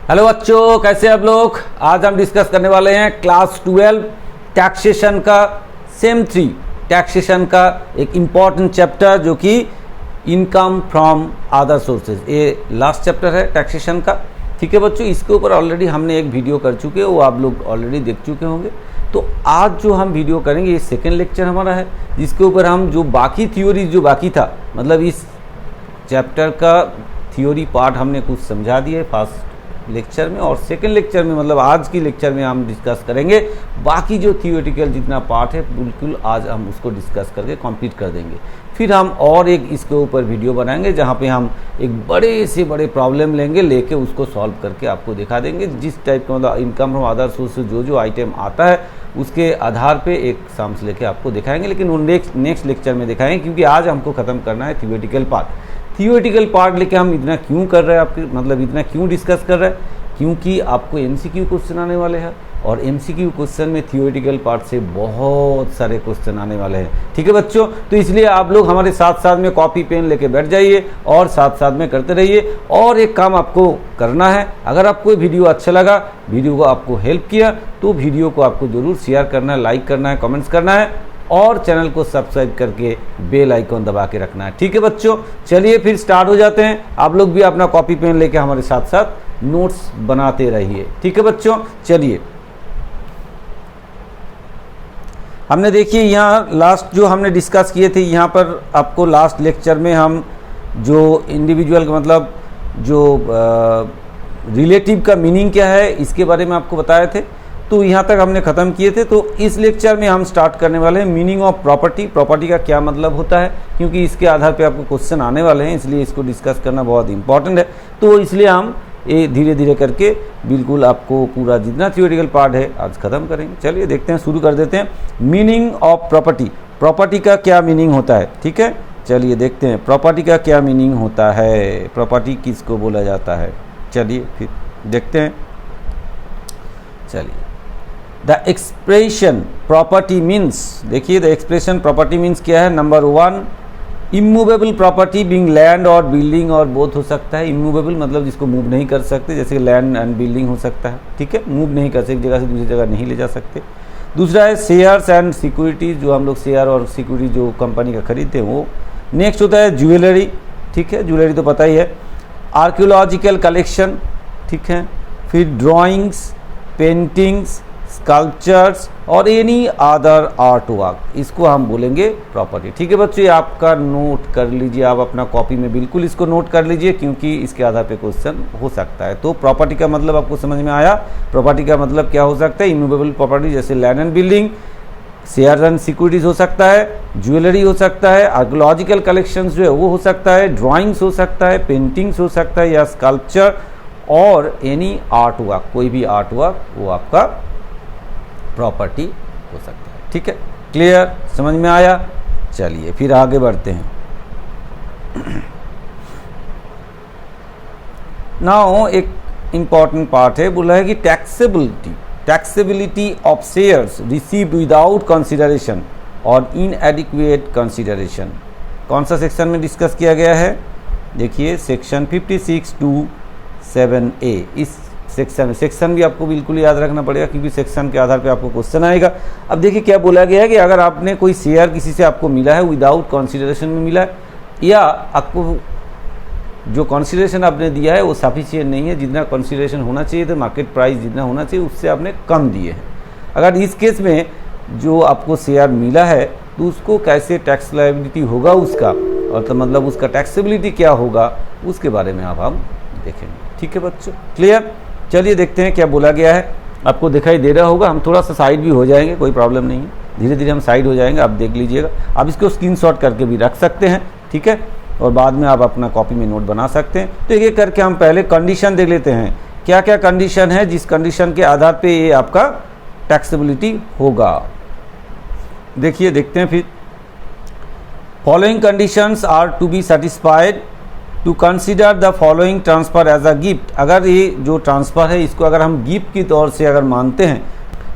Hello बच्चों, कैसे आप लोग। आज हम डिस्कस करने वाले हैं क्लास 12 टैक्सेशन का सेम 3 टैक्सेशन का एक इम्पॉर्टेंट चैप्टर जो कि इनकम फ्रॉम अदर सोर्सेज। ये लास्ट चैप्टर है टैक्सेशन का। ठीक है बच्चों, इसके ऊपर ऑलरेडी हमने एक वीडियो कर चुके हैं, वो आप लोग ऑलरेडी देख चुके होंगे। तो आज जो हम वीडियो करेंगे ये सेकेंड लेक्चर हमारा है, जिसके ऊपर हम जो बाकी थ्योरी जो बाकी था, मतलब इस चैप्टर का थ्योरी पार्ट हमने कुछ समझा दिया फर्स्ट लेक्चर में, और सेकेंड लेक्चर में मतलब आज की लेक्चर में हम डिस्कस करेंगे बाकी जो थियोरेटिकल जितना पार्ट है बिल्कुल आज हम उसको डिस्कस करके कंप्लीट कर देंगे। फिर हम और एक इसके ऊपर वीडियो बनाएंगे जहाँ पे हम एक बड़े से बड़े प्रॉब्लम लेके उसको सॉल्व करके आपको दिखा देंगे। जिस टाइप का मतलब इनकम फ्रॉम अदर सोर्स जो आइटम आता है उसके आधार पे एक सम्स लेके आपको दिखाएंगे, लेकिन वो नेक्स्ट लेक्चर में दिखाएंगे, क्योंकि आज हमको ख़त्म करना है थियोरेटिकल पार्ट लेके हम इतना क्यों कर रहे हैं, आपके मतलब इतना क्यों डिस्कस कर रहे हैं, क्योंकि आपको एमसीक्यू क्वेश्चन आने वाले हैं और एमसीक्यू क्वेश्चन में थियोरेटिकल पार्ट से बहुत सारे क्वेश्चन आने वाले हैं। ठीक है बच्चों, तो इसलिए आप लोग हमारे साथ साथ में कॉपी पेन लेके बैठ जाइए और साथ साथ में करते रहिए। और एक काम आपको करना है, अगर आपको वीडियो अच्छा लगा, वीडियो को आपको हेल्प किया, तो वीडियो को आपको जरूर शेयर करना है, लाइक करना है, कमेंट्स करना है और चैनल को सब्सक्राइब करके बेल आइकॉन दबा के रखना है। ठीक है बच्चों, चलिए फिर स्टार्ट हो जाते हैं। आप लोग भी अपना कॉपी पेन लेके हमारे साथ साथ नोट्स बनाते रहिए। ठीक है बच्चों, चलिए हमने देखिए यहाँ लास्ट जो हमने डिस्कस किए थे, यहाँ पर आपको लास्ट लेक्चर में हम जो इंडिविजुअल का मतलब जो रिलेटिव का मीनिंग क्या है इसके बारे में आपको बताए थे, तो यहाँ तक हमने ख़त्म किए थे। तो इस लेक्चर में हम स्टार्ट करने वाले हैं मीनिंग ऑफ प्रॉपर्टी का क्या मतलब होता है, क्योंकि इसके आधार पे आपको क्वेश्चन आने वाले हैं, इसलिए इसको डिस्कस करना बहुत इंपॉर्टेंट है। तो इसलिए हम ये धीरे धीरे करके बिल्कुल आपको पूरा जितना थियोरेटिकल पार्ट है आज ख़त्म करेंगे। चलिए देखते हैं, शुरू कर देते हैं। मीनिंग ऑफ प्रॉपर्टी का क्या मीनिंग होता है। ठीक है, चलिए देखते हैं प्रॉपर्टी का क्या मीनिंग होता है, प्रॉपर्टी किसको बोला जाता है। चलिए फिर देखते हैं। चलिए द एक्सप्रेशन प्रॉपर्टी मीन्स, देखिए द एक्सप्रेशन प्रॉपर्टी मीन्स क्या है। Number 1, immovable property being land और बिल्डिंग, और बोथ हो सकता है। इमूवेबल मतलब जिसको मूव नहीं कर सकते, जैसे लैंड एंड बिल्डिंग हो सकता है। ठीक है, मूव नहीं कर सकते, एक जगह से दूसरी जगह नहीं ले जा सकते। दूसरा है शेयर्स एंड सिक्योरिटीज, जो हम लोग शेयर और सिक्योरिटी जो कंपनी का खरीदते हैं वो। नेक्स्ट होता है ज्वेलरी। ठीक है, ज्वेलरी तो पता ही है। आर्कियोलॉजिकल कलेक्शन, ठीक है। फिर ड्राइंग्स, पेंटिंग्स, स्कल्पचर्स और एनी अदर आर्ट वर्क, इसको हम बोलेंगे प्रॉपर्टी। ठीक है बच्चों, ये आपका नोट कर लीजिए, आप अपना कॉपी में बिल्कुल इसको नोट कर लीजिए, क्योंकि इसके आधार पे क्वेश्चन हो सकता है। तो प्रॉपर्टी का मतलब आपको समझ में आया। प्रॉपर्टी का मतलब क्या हो सकता है, इमूवेबल प्रॉपर्टी जैसे land and building, share and securities हो सकता है, ज्वेलरी हो सकता है, आर्कियोलॉजिकल कलेक्शंस जो है वो हो सकता है, ड्राइंग्स हो सकता है, पेंटिंग्स हो सकता है या स्कल्पचर, और एनी आर्ट वर्क, कोई भी आर्ट वर्क वो आपका प्रॉपर्टी हो सकता है। ठीक है, क्लियर, समझ में आया। चलिए फिर आगे बढ़ते हैं। नाउ एक इंपॉर्टेंट पार्ट है, बोला है कि taxability of shares received without consideration और इनएडिक्वेट कंसिडरेशन। कौन सा सेक्शन में डिस्कस किया गया है, देखिए सेक्शन 56 to 7A। इस सेक्शन भी आपको बिल्कुल याद रखना पड़ेगा, क्योंकि सेक्शन के आधार पे आपको क्वेश्चन आएगा। अब देखिए क्या बोला गया है कि अगर आपने कोई शेयर किसी से आपको मिला है विदाउट कंसिडरेशन में मिला है, या आपको जो कंसिडरेशन आपने दिया है वो सफिशिएंट नहीं है, जितना कंसिडरेशन होना चाहिए तो मार्केट प्राइस जितना होना चाहिए उससे आपने कम दिए हैं। अगर इस केस में जो आपको शेयर मिला है तो उसको कैसे टैक्स लायबिलिटी होगा उसका, और तो मतलब उसका टैक्सेबिलिटी क्या होगा उसके बारे में अब हम देखेंगे। ठीक है बच्चों, क्लियर। चलिए देखते हैं क्या बोला गया है। आपको दिखाई दे रहा होगा, हम थोड़ा सा साइड भी हो जाएंगे, कोई प्रॉब्लम नहीं है, धीरे धीरे हम साइड हो जाएंगे, आप देख लीजिएगा। आप इसको स्क्रीनशॉट करके भी रख सकते हैं, ठीक है, और बाद में आप अपना कॉपी में नोट बना सकते हैं। तो एक करके हम पहले कंडीशन देख लेते हैं, क्या क्या कंडीशन है जिस कंडीशन के आधार पे ये आपका टैक्सेबिलिटी होगा। देखिए देखते हैं फिर। Following conditions are to be satisfied to consider the following transfer as a gift. अगर ये जो ट्रांसफ़र है इसको अगर हम गिफ्ट की तौर से अगर मानते हैं।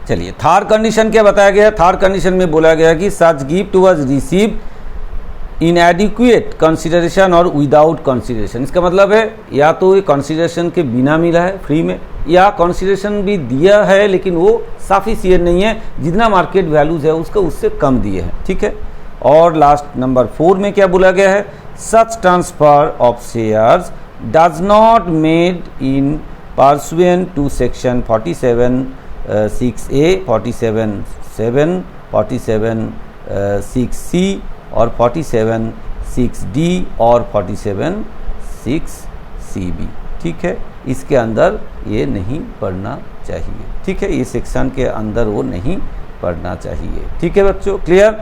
चलिए थर्ड कंडीशन क्या बताया गया है। थर्ड कंडीशन में बोला गया है कि such gift was received inadequate consideration और विदाउट कंसिडरेशन। इसका मतलब है या तो ये कंसिडरेशन के बिना मिला है फ्री में, या कंसिडरेशन भी दिया है लेकिन वो सफिशिएंट नहीं है, जितना मार्केट वैल्यूज है उसका उससे कम दिए हैं। ठीक है। और लास्ट नंबर 4 में क्या बोला गया है, such transfer of shares does not made in pursuant to section 47(6)(a), 47(7), 47(6)(c) और 47(6)(d और 47(6)(c)(b। ठीक है, इसके अंदर ये नहीं पढ़ना चाहिए। ठीक है, ये सेक्शन के अंदर वो नहीं पढ़ना चाहिए। ठीक है बच्चों, क्लियर।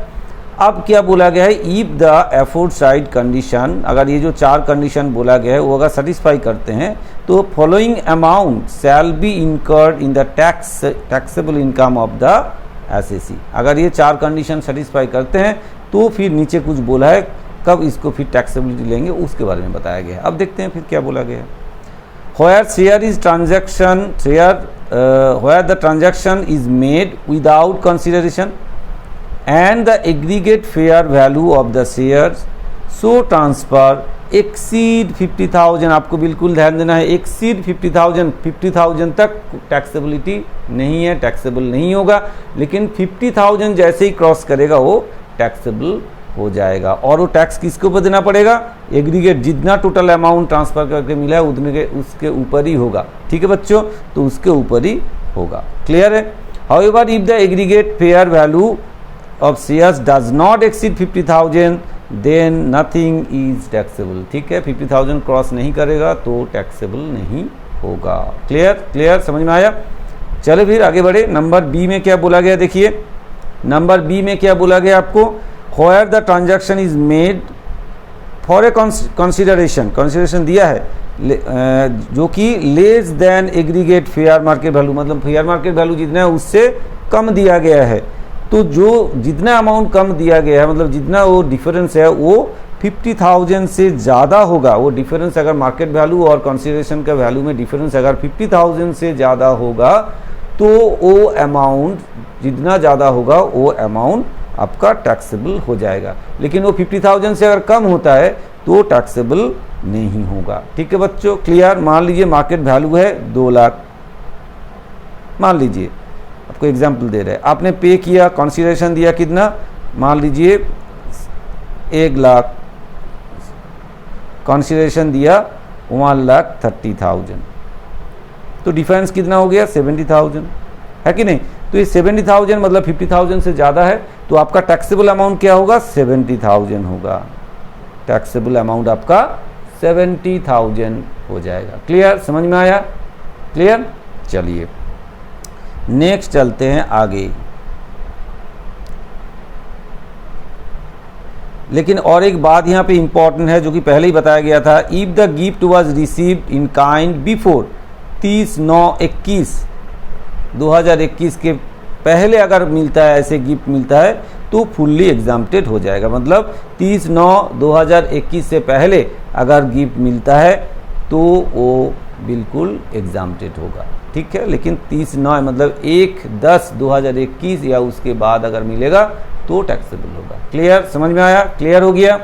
अब क्या बोला गया है, इफ द एफोर्टसाइड कंडीशन, अगर ये जो 4 कंडीशन बोला गया है वो अगर सेटिस्फाई करते हैं तो following amount shall B incurred in the taxable income of the SSC. अगर ये 4 कंडीशन सेटिस्फाई करते हैं तो फिर नीचे कुछ बोला है कब इसको फिर टैक्सेबिलिटी लेंगे उसके बारे में बताया गया है। अब देखते हैं फिर क्या बोला गया है। where share is transaction where the transaction is made without consideration and the aggregate fair value of the shares so transfer exceed 50,000, आपको बिल्कुल ध्यान देना है, exceed 50,000 तक टैक्सेबिलिटी नहीं है, टैक्सेबल नहीं होगा, लेकिन 50,000 जैसे ही क्रॉस करेगा वो टैक्सेबल हो जाएगा। और वो टैक्स किसके ऊपर देना पड़ेगा, एग्रीगेट जितना टोटल अमाउंट ट्रांसफर करके मिला है उतने के उसके ऊपर ही होगा। ठीक है बच्चों, तो उसके ऊपर ही होगा। क्लियर है। However if the aggregate fair value of shares does not exceed 50,000 then nothing is taxable. ठीक है, 50,000 क्रॉस नहीं करेगा तो टैक्सेबल नहीं होगा। क्लियर, समझ में आया। चलो फिर आगे बढ़े। नंबर बी में क्या बोला गया, देखिए नंबर बी में क्या बोला गया आपको, where the transaction is made for a consideration दिया है जो कि less than aggregate fair market value, मतलब फेयर मार्केट वैल्यू जितना है उससे कम दिया गया है। तो जो जितना अमाउंट कम दिया गया है, मतलब जितना वो डिफरेंस है वो 50,000 से ज़्यादा होगा। वो डिफरेंस अगर मार्केट वैल्यू और कंसिडरेशन का वैल्यू में डिफरेंस अगर 50,000 से ज़्यादा होगा तो वो अमाउंट जितना ज़्यादा होगा वो अमाउंट आपका टैक्सेबल हो जाएगा। लेकिन वो 50,000 से अगर कम होता है तो टैक्सेबल नहीं होगा। ठीक है बच्चों, क्लियर। मान लीजिए मार्केट वैल्यू है 2 लाख, मान लीजिए आपको एग्जांपल दे रहे हैं, आपने पे किया, कंसीडरेशन दिया कितना, मान लीजिए 1 लाख, कंसीडरेशन दिया 1,30,000, तो डिफरेंस कितना हो गया 70,000, है कि नहीं। तो ये 70,000 मतलब 50,000 से ज़्यादा है, तो आपका टैक्सेबल अमाउंट क्या होगा, 70,000 होगा। टैक्सेबल अमाउंट आपका 70,000 हो जाएगा। क्लियर, समझ में आया। क्लियर, चलिए नेक्स्ट चलते हैं आगे। लेकिन और एक बात यहाँ पे इंपॉर्टेंट है जो कि पहले ही बताया गया था, if the gift was received in kind before 30/9/21 के पहले अगर मिलता है, ऐसे गिफ्ट मिलता है तो फुल्ली एग्जाम्प्टेड हो जाएगा। मतलब 30/9/2021 से पहले अगर गिफ्ट मिलता है तो वो बिल्कुल एग्जाम्प्टेड होगा। ठीक है, लेकिन 30/9 मतलब 1/10/2021 या उसके बाद अगर मिलेगा तो टैक्सेबल होगा। क्लियर, समझ में आया। क्लियर हो गया।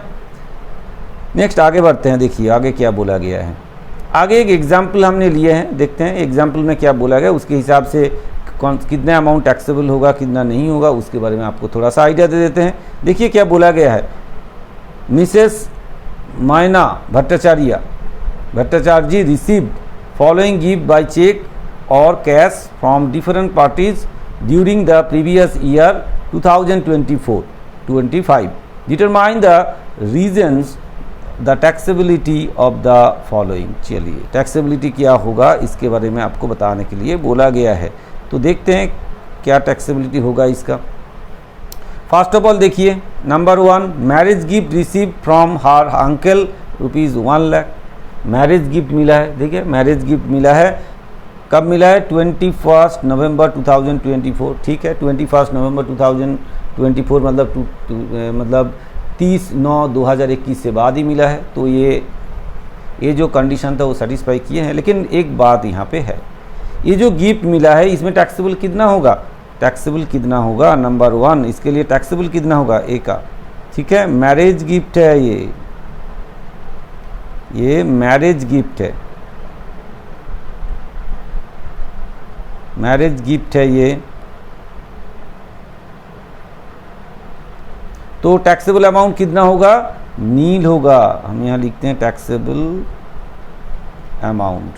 नेक्स्ट आगे बढ़ते हैं। देखिए आगे क्या बोला गया है। आगे एक एग्जाम्पल हमने लिए हैं, देखते हैं एग्जाम्पल में क्या बोला गया, उसके हिसाब से कितना अमाउंट टैक्सेबल होगा कितना नहीं होगा उसके बारे में आपको थोड़ा सा आइडिया दे देते हैं। देखिए क्या बोला गया है, Mrs Mayna Bhattacharya received following gift by cheque और cash from different parties during the previous year 2024-25। Determine the reasons the taxability of the following. चलिए टैक्सेबिलिटी क्या होगा इसके बारे में आपको बताने के लिए बोला गया है, तो देखते हैं क्या टैक्सेबिलिटी होगा इसका। फर्स्ट ऑफ ऑल देखिए number 1, marriage gift receive from her uncle ₹1 lakh. Marriage gift मिला है, देखिए मैरिज गिफ्ट मिला है, कब मिला है 21 नवंबर 2024। ठीक है, 21 नवंबर 2024 मतलब 30/9/2021 से बाद ही मिला है। तो ये जो कंडीशन था वो सेटिस्फाई किए हैं। लेकिन एक बात यहाँ पे है, ये जो गिफ्ट मिला है इसमें टैक्सेबल कितना होगा, टैक्सेबल कितना होगा, नंबर 1 इसके लिए टैक्सेबल कितना होगा, ए का ठीक है, मैरिज गिफ्ट है ये मैरिज गिफ्ट है, मैरिज गिफ्ट है ये। तो टैक्सेबल अमाउंट कितना होगा, नील होगा। हम यहां लिखते हैं टैक्सेबल अमाउंट,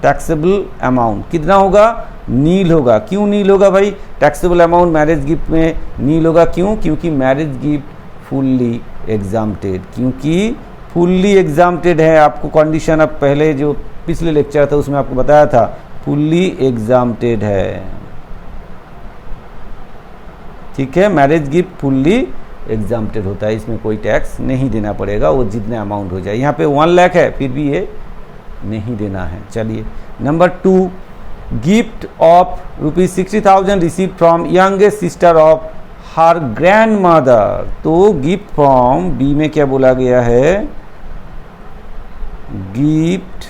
टैक्सेबल अमाउंट कितना होगा, नील होगा। क्यों नील होगा भाई, टैक्सेबल अमाउंट मैरिज गिफ्ट में नील होगा, क्यों, क्योंकि मैरिज गिफ्ट फुल्ली एग्जाम्प्टेड, क्योंकि फुल्ली एग्जाम्प्टेड है। आपको कंडीशन अब पहले जो पिछले लेक्चर था उसमें आपको बताया था, फुल्ली एग्जाम्प्टेड है, ठीक है। मैरिज गिफ्ट फुल्ली एग्जाम्प्टेड होता है, इसमें कोई टैक्स नहीं देना पड़ेगा, वो जितने अमाउंट हो जाए। यहाँ पे 1 लाख है फिर भी ये नहीं देना है। चलिए number 2, gift of ₹60,000 receive from youngest sister of her grand mother. तो गिफ्ट फ्रॉम बी में क्या बोला गया है, गिफ्ट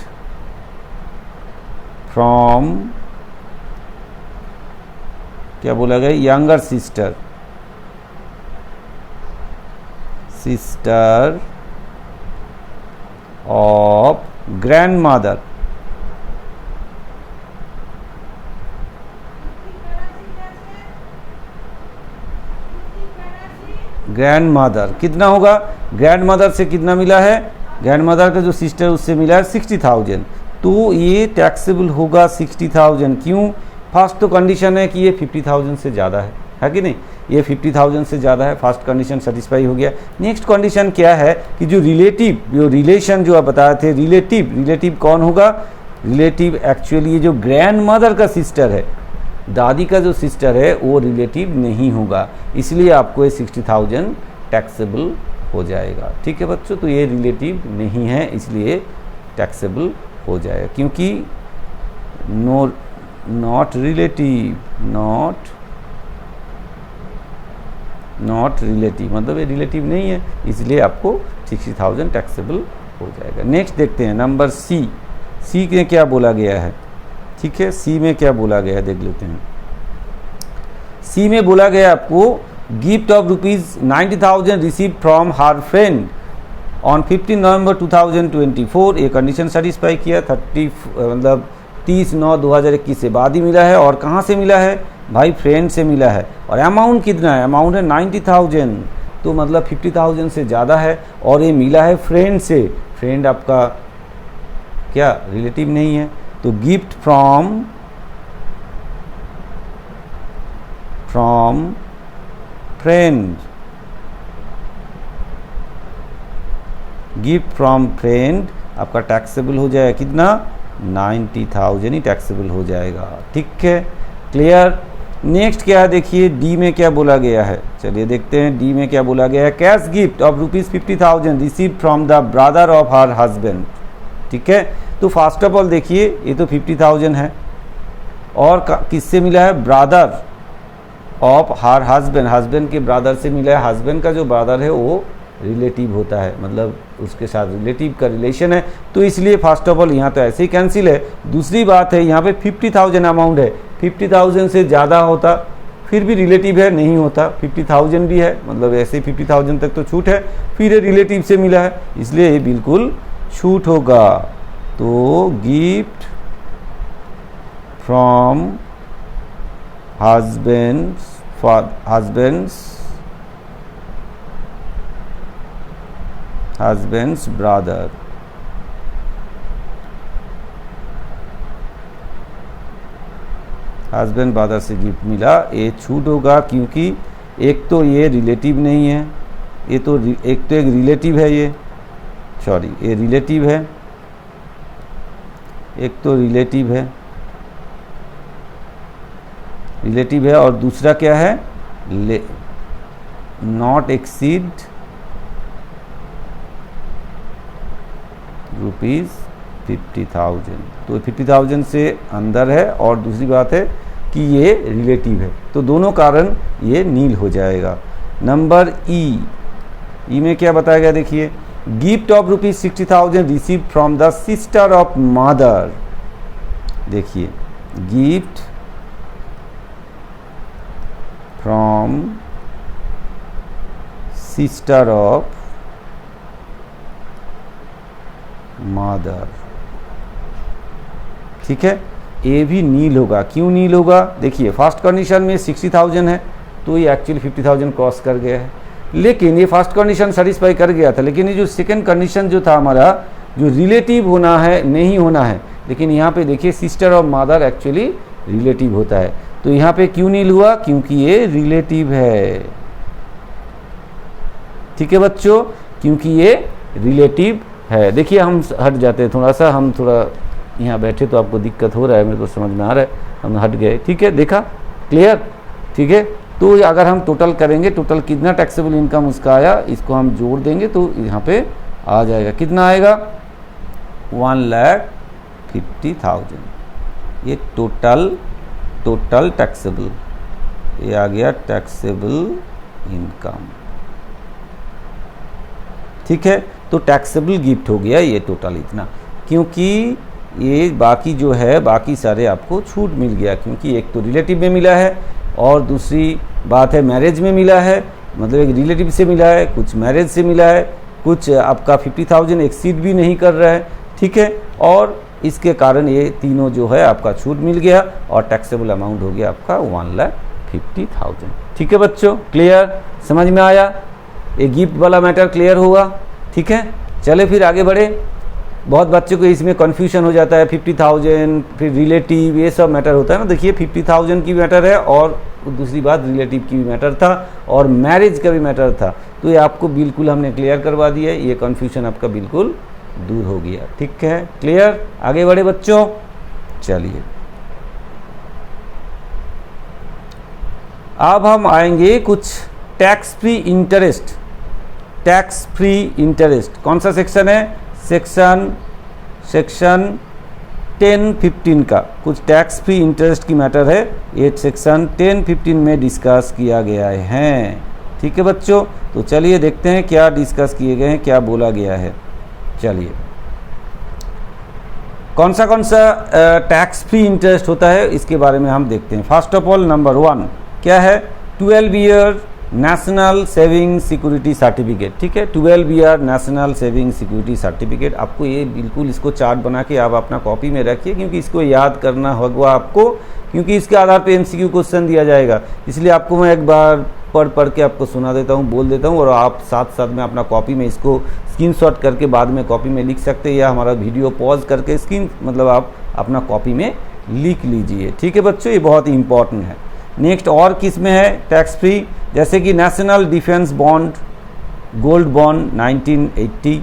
फ्रॉम क्या बोला गया, younger sister, sister of grand mother, grand mother कितना होगा, ग्रैंड मदर से कितना मिला है, ग्रैंड मदर का जो सिस्टर उससे मिला है 60,000, तो ये टैक्सेबल होगा 60,000। क्यों, फर्स्ट तो कंडीशन है कि ये 50,000 से ज़्यादा है कि नहीं, ये 50,000 से ज़्यादा है, फर्स्ट कंडीशन सेटिस्फाई हो गया। नेक्स्ट कंडीशन क्या है कि जो रिलेटिव, जो रिलेशन जो आप बताए थे, रिलेटिव कौन होगा, रिलेटिव एक्चुअली ये जो ग्रैंड मदर का सिस्टर है, दादी का जो सिस्टर है वो रिलेटिव नहीं होगा, इसलिए आपको ये 60,000 टैक्सेबल हो जाएगा। ठीक है बच्चों, तो ये रिलेटिव नहीं है इसलिए टैक्सेबल हो जाएगा, क्योंकि नॉट रिलेटिव मतलब ये रिलेटिव नहीं है, इसलिए आपको 60,000 टैक्सेबल हो जाएगा। नेक्स्ट देखते हैं नंबर सी में क्या बोला गया है। ठीक है, सी में क्या बोला गया है देख लेते हैं। सी में बोला गया आपको gift of ₹90,000 receive from her friend on 15 नवंबर 2024। ये कंडीशन सेटिस्फाई किया, 30/9/2021 से बाद ही मिला है। और कहाँ से मिला है भाई, फ्रेंड से मिला है। और अमाउंट कितना है, अमाउंट है 90,000, तो मतलब 50,000 से ज़्यादा है। और ये मिला है फ्रेंड से, फ्रेंड आपका क्या रिलेटिव नहीं है, तो gift from friend, gift from friend आपका टैक्सेबल हो जाएगा कितना, 90,000 ही टैक्सेबल हो जाएगा। ठीक है, क्लियर। नेक्स्ट क्या है देखिए, डी में क्या बोला गया है, चलिए देखते हैं डी में क्या बोला गया है। Cash gift of ₹50,000 receive from the brother of her husband. ठीक है, तो फर्स्ट ऑफ ऑल देखिए ये तो 50,000 है, और किससे मिला है, brother of her husband, husband के ब्रदर से मिला है। हस्बैंड का जो ब्रदर है वो रिलेटिव होता है, मतलब उसके साथ रिलेटिव का रिलेशन है, तो इसलिए फर्स्ट ऑफ ऑल यहाँ तो ऐसे ही कैंसिल है। दूसरी बात है यहाँ पे 50,000 अमाउंट है, 50,000 से ज़्यादा होता फिर भी रिलेटिव है, नहीं होता 50,000 भी है, मतलब ऐसे 50,000 तक तो छूट है, फिर ये रिलेटिव से मिला है इसलिए ये बिल्कुल छूट होगा। तो gift from husband's brother, husband brother से गिफ्ट मिला, ये छूट होगा, क्योंकि एक तो ये रिलेटिव नहीं है, ये तो एक रिलेटिव है, ये सॉरी ये रिलेटिव है, एक तो रिलेटिव है और दूसरा क्या है, नॉट एक्सीड ₹50,000, तो 50,000 से अंदर है, और दूसरी बात है कि ये रिलेटिव है, तो दोनों कारण ये नील हो जाएगा। नंबर ई में क्या बताया गया देखिए, gift of ₹60,000 receive from the sister of mother. देखिए gift from sister of mother. ठीक है, ये भी नील होगा। क्यों नील होगा? देखिए फर्स्ट कंडीशन में 60,000 है तो ये एक्चुअली 50,000 क्रॉस कर गया है, लेकिन ये फर्स्ट कंडीशन सेटिस्फाई कर गया था। लेकिन ये जो सेकंड कंडीशन जो था हमारा, जो रिलेटिव होना है नहीं होना है, लेकिन यहाँ पे देखिए sister of mother actually relative होता है। तो यहाँ पे क्यों नील हुआ? क्योंकि ये रिलेटिव है। ठीक है बच्चों, क्योंकि ये रिलेटिव है। देखिए हम हट जाते हैं थोड़ा सा, हम थोड़ा यहाँ बैठे तो आपको दिक्कत हो रहा है, मेरे को समझ में आ रहा है, हम हट गए। ठीक है, देखा क्लियर? ठीक है, तो अगर हम टोटल करेंगे, टोटल कितना टैक्सेबल इनकम उसका आया, इसको हम जोड़ देंगे तो यहाँ पे आ जाएगा। कितना आएगा? 1,50,000। ये टोटल टैक्सेबल, ये आ गया टैक्सेबल इनकम। ठीक है, तो टैक्सेबल गिफ्ट हो गया ये टोटल इतना, क्योंकि ये बाकी जो है बाकी सारे आपको छूट मिल गया, क्योंकि एक तो रिलेटिव में मिला है और दूसरी बात है मैरिज में मिला है, मतलब एक रिलेटिव से मिला है, कुछ मैरिज से मिला है, कुछ आपका 50,000 एक्सीड भी नहीं कर रहा है। ठीक है, और इसके कारण ये तीनों जो है आपका छूट मिल गया और टैक्सेबल अमाउंट हो गया आपका 1,50,000। ठीक है बच्चों, क्लियर? समझ में आया? ये गिफ्ट वाला मैटर क्लियर हुआ? ठीक है, चले फिर आगे बढ़े। बहुत बच्चों को इसमें कन्फ्यूजन हो जाता है, 50,000 फिर रिलेटिव, ये सब मैटर होता है ना। देखिए 50,000 की मैटर है और दूसरी बात रिलेटिव की भी मैटर था और मैरिज का भी मैटर था, तो ये आपको बिल्कुल हमने क्लियर करवा दिया है, ये कन्फ्यूजन आपका बिल्कुल दूर हो गया। ठीक है, क्लियर? आगे बढ़े बच्चों, चलिए अब हम आएंगे कुछ tax free interest. Tax free interest कौन सा सेक्शन है? सेक्शन 10-15 का कुछ टैक्स फ्री इंटरेस्ट की मैटर है, ये सेक्शन 10-15 में डिस्कस किया गया है। ठीक है बच्चों, तो चलिए देखते हैं क्या डिस्कस किए गए हैं, क्या बोला गया है। चलिए कौन सा टैक्स फ्री इंटरेस्ट होता है इसके बारे में हम देखते हैं। फर्स्ट ऑफ ऑल नंबर 1 क्या है? 12 year national saving security certificate. ठीक है, 12 year national saving security certificate. आपको ये बिल्कुल इसको चार्ट बना के आप अपना कॉपी में रखिए, क्योंकि इसको याद करना होगा आपको, क्योंकि इसके आधार पे MCQ क्वेश्चन दिया जाएगा। इसलिए आपको मैं एक बार पढ़ के आपको सुना देता हूँ, बोल देता हूँ, और आप साथ साथ में अपना कॉपी में इसको स्क्रीनशॉट करके बाद में कॉपी में लिख सकते हैं, या हमारा वीडियो पॉज करके मतलब आप अपना कॉपी में लिख लीजिए। ठीक है बच्चों, ये बहुत ही इंपॉर्टेंट है। नेक्स्ट और किस में है टैक्स फ्री? जैसे कि national defence bond, gold bond 1980।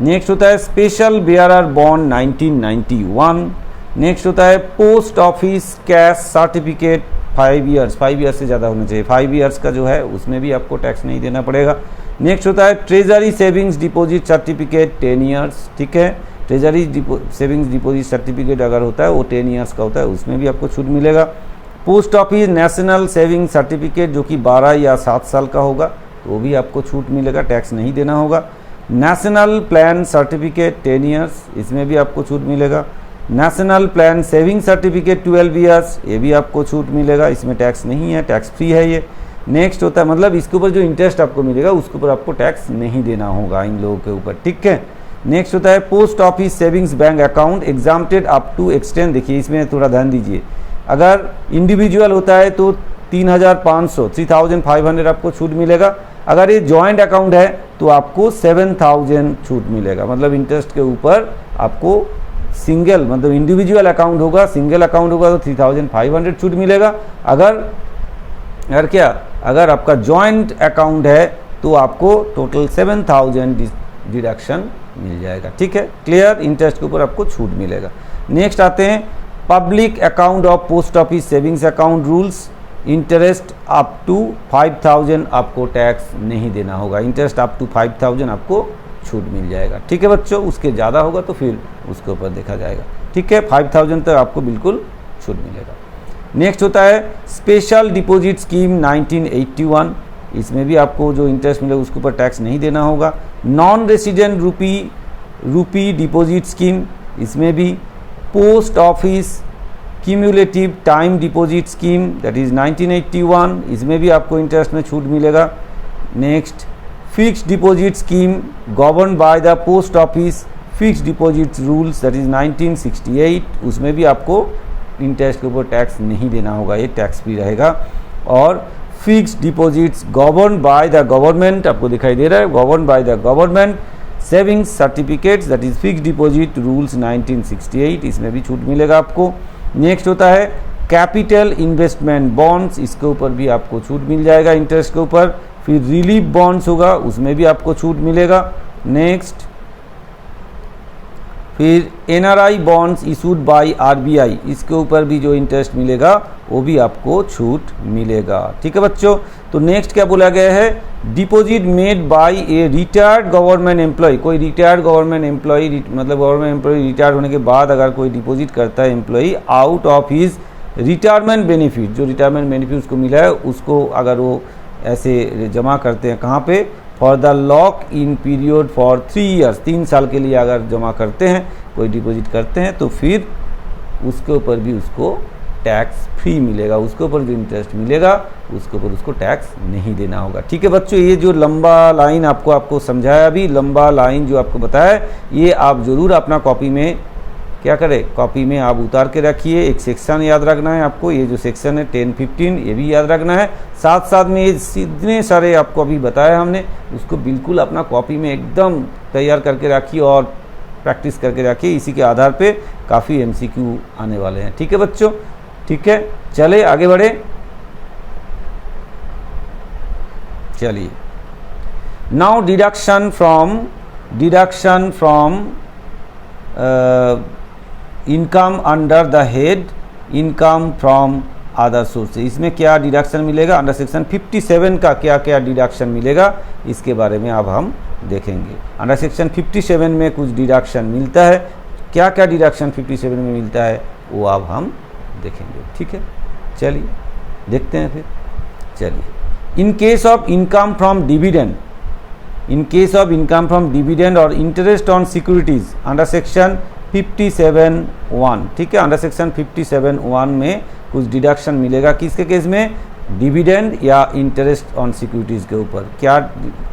Next होता है स्पेशल बेयरर बॉन्ड 1991। नेक्स्ट होता है post office cash certificate 5 years, 5 years से ज़्यादा होना चाहिए, 5 ईयर्स का जो है उसमें भी आपको टैक्स नहीं देना पड़ेगा। नेक्स्ट होता है treasury savings deposit certificate 10 years. ठीक है, ट्रेजरी सेविंग्स डिपॉजिट सर्टिफिकेट अगर होता है वो 10 ईयर्स का होता है, उसमें भी आपको छूट मिलेगा। Post office national saving certificate जो कि 12 या 7 साल का होगा तो वो भी आपको छूट मिलेगा, टैक्स नहीं देना होगा। नेशनल प्लान सर्टिफिकेट 10 ईयर्स, इसमें भी आपको छूट मिलेगा। National plan saving certificate 12 years, ये भी आपको छूट मिलेगा, इसमें टैक्स नहीं है, टैक्स फ्री है ये। नेक्स्ट होता है मतलब इसके ऊपर जो इंटरेस्ट आपको मिलेगा उसके ऊपर आपको टैक्स नहीं देना होगा इन लोगों के ऊपर। ठीक है, नेक्स्ट होता है post office savings bank account exempted up to extent. देखिए इसमें थोड़ा ध्यान दीजिए, अगर इंडिविजुअल होता है तो 3,500 आपको छूट मिलेगा। अगर ये जॉइंट अकाउंट है तो आपको 7,000 छूट मिलेगा, मतलब इंटरेस्ट के ऊपर आपको सिंगल मतलब इंडिविजुअल अकाउंट होगा, सिंगल अकाउंट होगा तो 3,500 छूट मिलेगा। अगर आपका जॉइंट अकाउंट है तो आपको टोटल 7,000 डिडक्शन मिल जाएगा। ठीक है, क्लियर? इंटरेस्ट के ऊपर आपको छूट मिलेगा। नेक्स्ट आते हैं public account of post office savings account rules. Interest up to 5,000 आपको टैक्स नहीं देना होगा, इंटरेस्ट अप टू 5,000 आपको छूट मिल जाएगा। ठीक है बच्चों, उसके ज़्यादा होगा तो फिर उसके ऊपर देखा जाएगा। ठीक है, 5,000 तक आपको बिल्कुल छूट मिलेगा। नेक्स्ट होता है स्पेशल डिपॉजिट स्कीम 1981, इसमें भी आपको जो इंटरेस्ट मिलेगा उसके ऊपर टैक्स नहीं देना होगा। नॉन रेसिडेंट रूपी डिपॉजिट स्कीम, इसमें भी post office cumulative time deposit scheme that is 1981, इसमें भी आपको इंटरेस्ट में छूट मिलेगा। Next fixed deposit scheme govern by the post office fixed deposit rules that is 1968, उसमें भी आपको इंटरेस्ट के ऊपर टैक्स नहीं देना होगा, ये टैक्स फ्री रहेगा। और fixed deposits govern by the government, आपको दिखाई दे रहा है, govern by the government savings certificates that is fixed deposit rules 1968, इसमें भी छूट मिलेगा आपको। नेक्स्ट होता है कैपिटल इन्वेस्टमेंट बॉन्ड्स, इसके ऊपर भी आपको छूट मिल जाएगा इंटरेस्ट के ऊपर। फिर रिलीफ बॉन्ड्स होगा, उसमें भी आपको छूट मिलेगा। नेक्स्ट फिर NRI bonds issued by RBI, इसके ऊपर भी जो इंटरेस्ट मिलेगा वो भी आपको छूट मिलेगा। ठीक है बच्चों, तो नेक्स्ट क्या बोला गया है, deposit made by a retired government employee, कोई रिटायर्ड गवर्नमेंट एम्प्लॉय मतलब गवर्नमेंट एम्प्लॉय रिटायर्ड होने के बाद अगर कोई डिपॉजिट करता है employee out of his retirement benefit, जो रिटायरमेंट बेनिफिट उसको मिला है उसको अगर वो ऐसे जमा करते हैं कहाँ पे, for the lock in period for 3 years, 3 साल के लिए अगर जमा करते हैं कोई डिपॉजिट करते हैं तो फिर उसके ऊपर भी उसको टैक्स फ्री मिलेगा, उसके ऊपर जो इंटरेस्ट मिलेगा उसके ऊपर उसको टैक्स नहीं देना होगा। ठीक है बच्चों, ये जो लंबा लाइन आपको समझाया, अभी लंबा लाइन जो आपको बताया, ये आप ज़रूर अपना कॉपी में क्या करें, कॉपी में आप उतार के रखिए। एक सेक्शन याद रखना है आपको, ये जो सेक्शन है 10-15 ये भी याद रखना है। साथ साथ में ये इतने सारे आपको अभी बताया हमने, उसको बिल्कुल अपना कॉपी में एकदम तैयार करके रखिए और प्रैक्टिस करके रखिए। इसी के आधार पे काफ़ी एमसीक्यू आने वाले हैं। ठीक है बच्चों, ठीक है, चले आगे बढ़े। चलिए, now deduction from income under the head income from other source, इसमें क्या डिडक्शन मिलेगा, अंडर सेक्शन 57 का क्या क्या डिडक्शन मिलेगा इसके बारे में अब हम देखेंगे। अंडर सेक्शन 57 में कुछ डिडक्शन मिलता है, क्या क्या डिडक्शन 57 में मिलता है वो अब हम देखेंगे। ठीक है, चलिए देखते हैं फिर। चलिए, in case of income from dividend, in case of income from dividend और interest on securities under section 57(1), ठीक है, अंडर सेक्शन 57(1) में कुछ डिडक्शन मिलेगा किसके केस में, डिविडेंड या इंटरेस्ट ऑन सिक्योरिटीज के ऊपर। क्या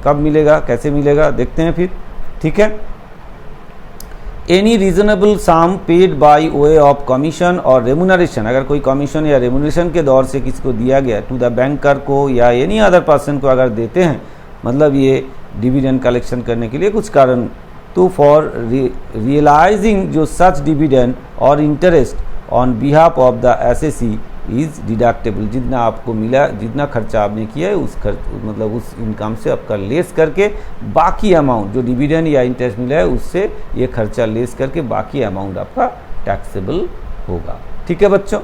कब मिलेगा, कैसे मिलेगा, देखते हैं फिर। ठीक है, any reasonable sum paid by way of commission और रेमुनरेशन, अगर कोई कमीशन या रेमुनरेशन के दौर से किसी को दिया गया टू द बैंकर को या एनी अदर पर्सन को अगर देते हैं, मतलब ये डिविडेंड कलेक्शन करने के लिए कुछ कारण, तो फॉर रियलाइजिंग जो सच डिविडेंड और interest on behalf of the SSC is deductible, जितना आपको मिला, जितना खर्चा आपने किया है उस खर्च मतलब उस इनकम से आपका लेस करके बाकी अमाउंट जो डिविडेंड या इंटरेस्ट मिला है उससे ये खर्चा लेस करके बाकी अमाउंट आपका टैक्सेबल होगा। ठीक है बच्चों,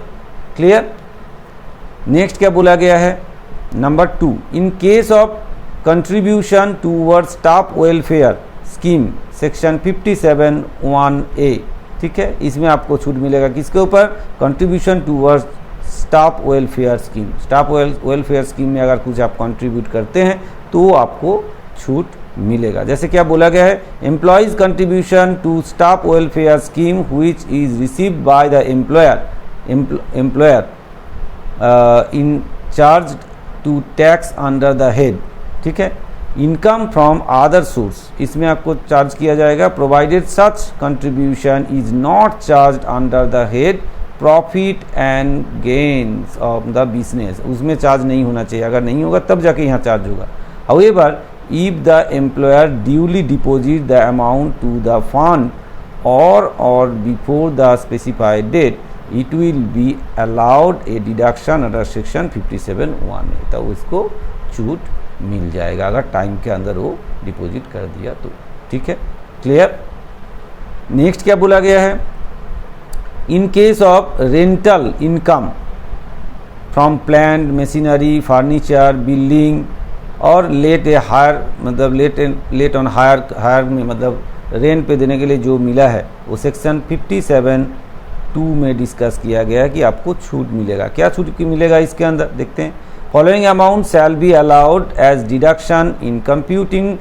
क्लियर। नेक्स्ट क्या बोला गया है, number 2, in case of contribution towards staff welfare scheme section 57(1)(a), ठीक है, इसमें आपको छूट मिलेगा किसके ऊपर, contribution towards staff welfare scheme. Staff welfare scheme में अगर कुछ आप कंट्रीब्यूट करते हैं तो आपको छूट मिलेगा। जैसे क्या बोला गया है, employees contribution to staff welfare scheme which is received by the employer in charge to tax under the head, ठीक है, इनकम फ्रॉम अदर सोर्स, इसमें आपको चार्ज किया जाएगा, provided such contribution is not charge under the head profit and gains of the business, उसमें charge नहीं होना चाहिए, अगर नहीं होगा तब जाके यहाँ चार्ज होगा। However if the employer duly deposit the amount to the fund or before the specified date it will be allowed a deduction under section 57(1)(a, तो उसको छूट मिल जाएगा अगर टाइम के अंदर वो डिपॉजिट कर दिया तो। ठीक है, क्लियर। नेक्स्ट क्या बोला गया है, in case of rental income from plant machinery furniture building और लेट ए हायर, मतलब लेट ऑन हायर में मतलब रेंट पे देने के लिए जो मिला है वो सेक्शन 57(2) में डिस्कस किया गया है कि आपको छूट मिलेगा। क्या छूट मिलेगा इसके अंदर, देखते हैं। Following amount shall be allowed as deduction in computing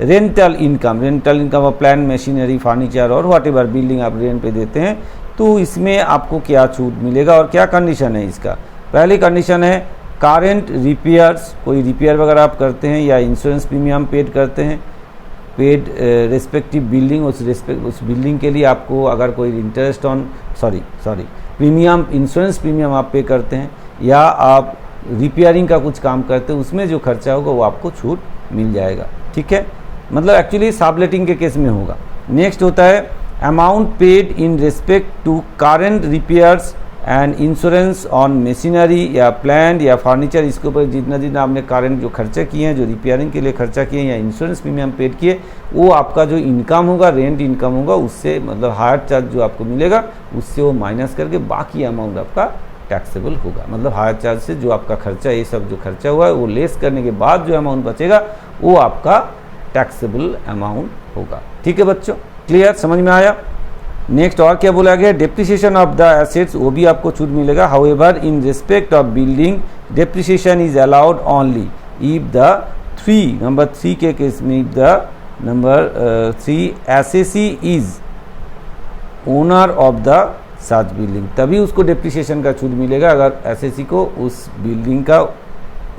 rental income of plant machinery furniture और व्हाट एवर बिल्डिंग आप रेंट पे देते हैं, तो इसमें आपको क्या छूट मिलेगा और क्या कंडीशन है इसका। पहली कंडीशन है करेंट रिपेयर्स, कोई रिपेयर वगैरह आप करते हैं या इंश्योरेंस प्रीमियम पेड करते हैं, पेड रेस्पेक्टिव बिल्डिंग, उस बिल्डिंग के लिए आपको अगर कोई interest on premium, insurance premium आप पे करते हैं, या आप रिपेयरिंग का कुछ काम करते हैं, उसमें जो खर्चा होगा वो आपको छूट मिल जाएगा। ठीक है, मतलब एक्चुअली सबलेटिंग के केस में होगा। नेक्स्ट होता है amount paid in respect to current repairs and insurance on machinery या प्लांट या फर्नीचर। इसके ऊपर जितना आपने करेंट जो खर्चा किए हैं, जो रिपेयरिंग के लिए खर्चा किए हैं या इंश्योरेंस प्रीमियम पेड किए, वो आपका जो इनकम होगा, रेंट इनकम होगा, उससे मतलब हायर चार्ज जो आपको मिलेगा उससे वो माइनस करके बाकी अमाउंट आपका टैक्सेबल होगा। मतलब हायर चार्ज से जो आपका खर्चा, ये सब जो खर्चा हुआ है वो लेस करने के बाद जो अमाउंट बचेगा वो आपका टैक्सेबल अमाउंट होगा। ठीक है बच्चों, क्लियर, समझ में आया। नेक्स्ट और क्या बोला गया, डेप्रिसिएशन ऑफ द एसेट्स, वो भी आपको छूट मिलेगा। However in respect of building depreciation is allowed only if the number 3 के केस में, if the number 3 SSC is owner of the such building, तभी उसको डेप्रिसिएशन का छूट मिलेगा। अगर एसएसी को उस बिल्डिंग का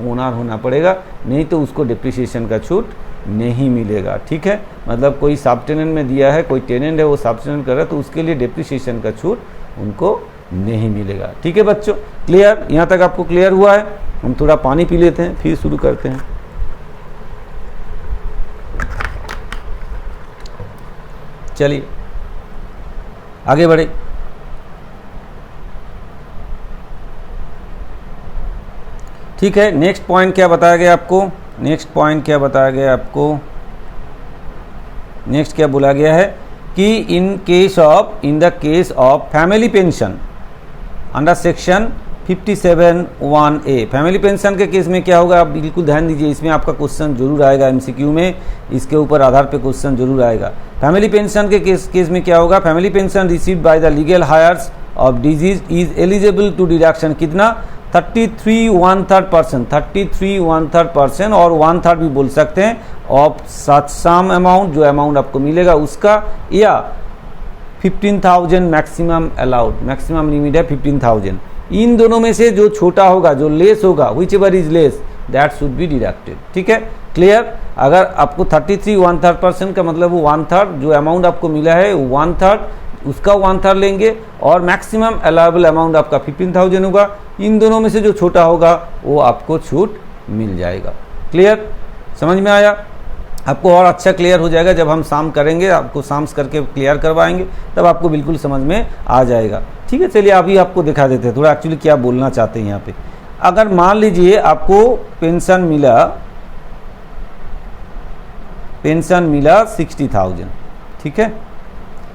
ओनर होना पड़ेगा, नहीं तो उसको डेप्रिसिएशन का छूट नहीं मिलेगा। ठीक है, मतलब कोई सब टेनेंट में दिया है, कोई टेनेंट है वो सब टेनेंट कर रहा है, तो उसके लिए डेप्रिसिएशन का छूट उनको नहीं मिलेगा। ठीक है बच्चों, क्लियर, यहाँ तक आपको क्लियर हुआ है। हम थोड़ा पानी पी लेते हैं फिर शुरू करते हैं। चलिए आगे बढ़े। ठीक है, नेक्स्ट पॉइंट क्या बताया गया आपको, नेक्स्ट क्या बोला गया है कि in the case of family pension under section 57(1)(a, family pension के केस में क्या होगा, आप बिल्कुल ध्यान दीजिए, इसमें आपका क्वेश्चन जरूर आएगा एमसीक्यू में, इसके ऊपर आधार पे क्वेश्चन जरूर आएगा। फैमिली पेंशन के केस में क्या होगा, family pension received by the legal heirs of deceased is eligible to deduction, कितना 33 1/3% और 1/3 भी बोल सकते हैं ऑफ सच सम अमाउंट, जो अमाउंट आपको मिलेगा उसका, या 15,000 मैक्सिमम अलाउड, मैक्सिमम लिमिट है 15,000। इन दोनों में से जो छोटा होगा, जो लेस होगा, which ever is less that should be deducted. ठीक है, क्लियर। अगर आपको 33 1/3% का मतलब वो 1/3 जो अमाउंट आपको मिला है 1/3, उसका 1/3 लेंगे, और मैक्सिमम अलाउबल अमाउंट आपका 15,000 होगा। इन दोनों में से जो छोटा होगा वो आपको छूट मिल जाएगा। क्लियर, समझ में आया। आपको और अच्छा क्लियर हो जाएगा जब हम शाम करेंगे, आपको शाम्स करके क्लियर करवाएंगे, तब आपको बिल्कुल समझ में आ जाएगा। ठीक है, चलिए अभी आपको दिखा देते हैं थोड़ा एक्चुअली क्या बोलना चाहते हैं यहाँ पे। अगर मान लीजिए आपको पेंशन मिला 60,000, ठीक है,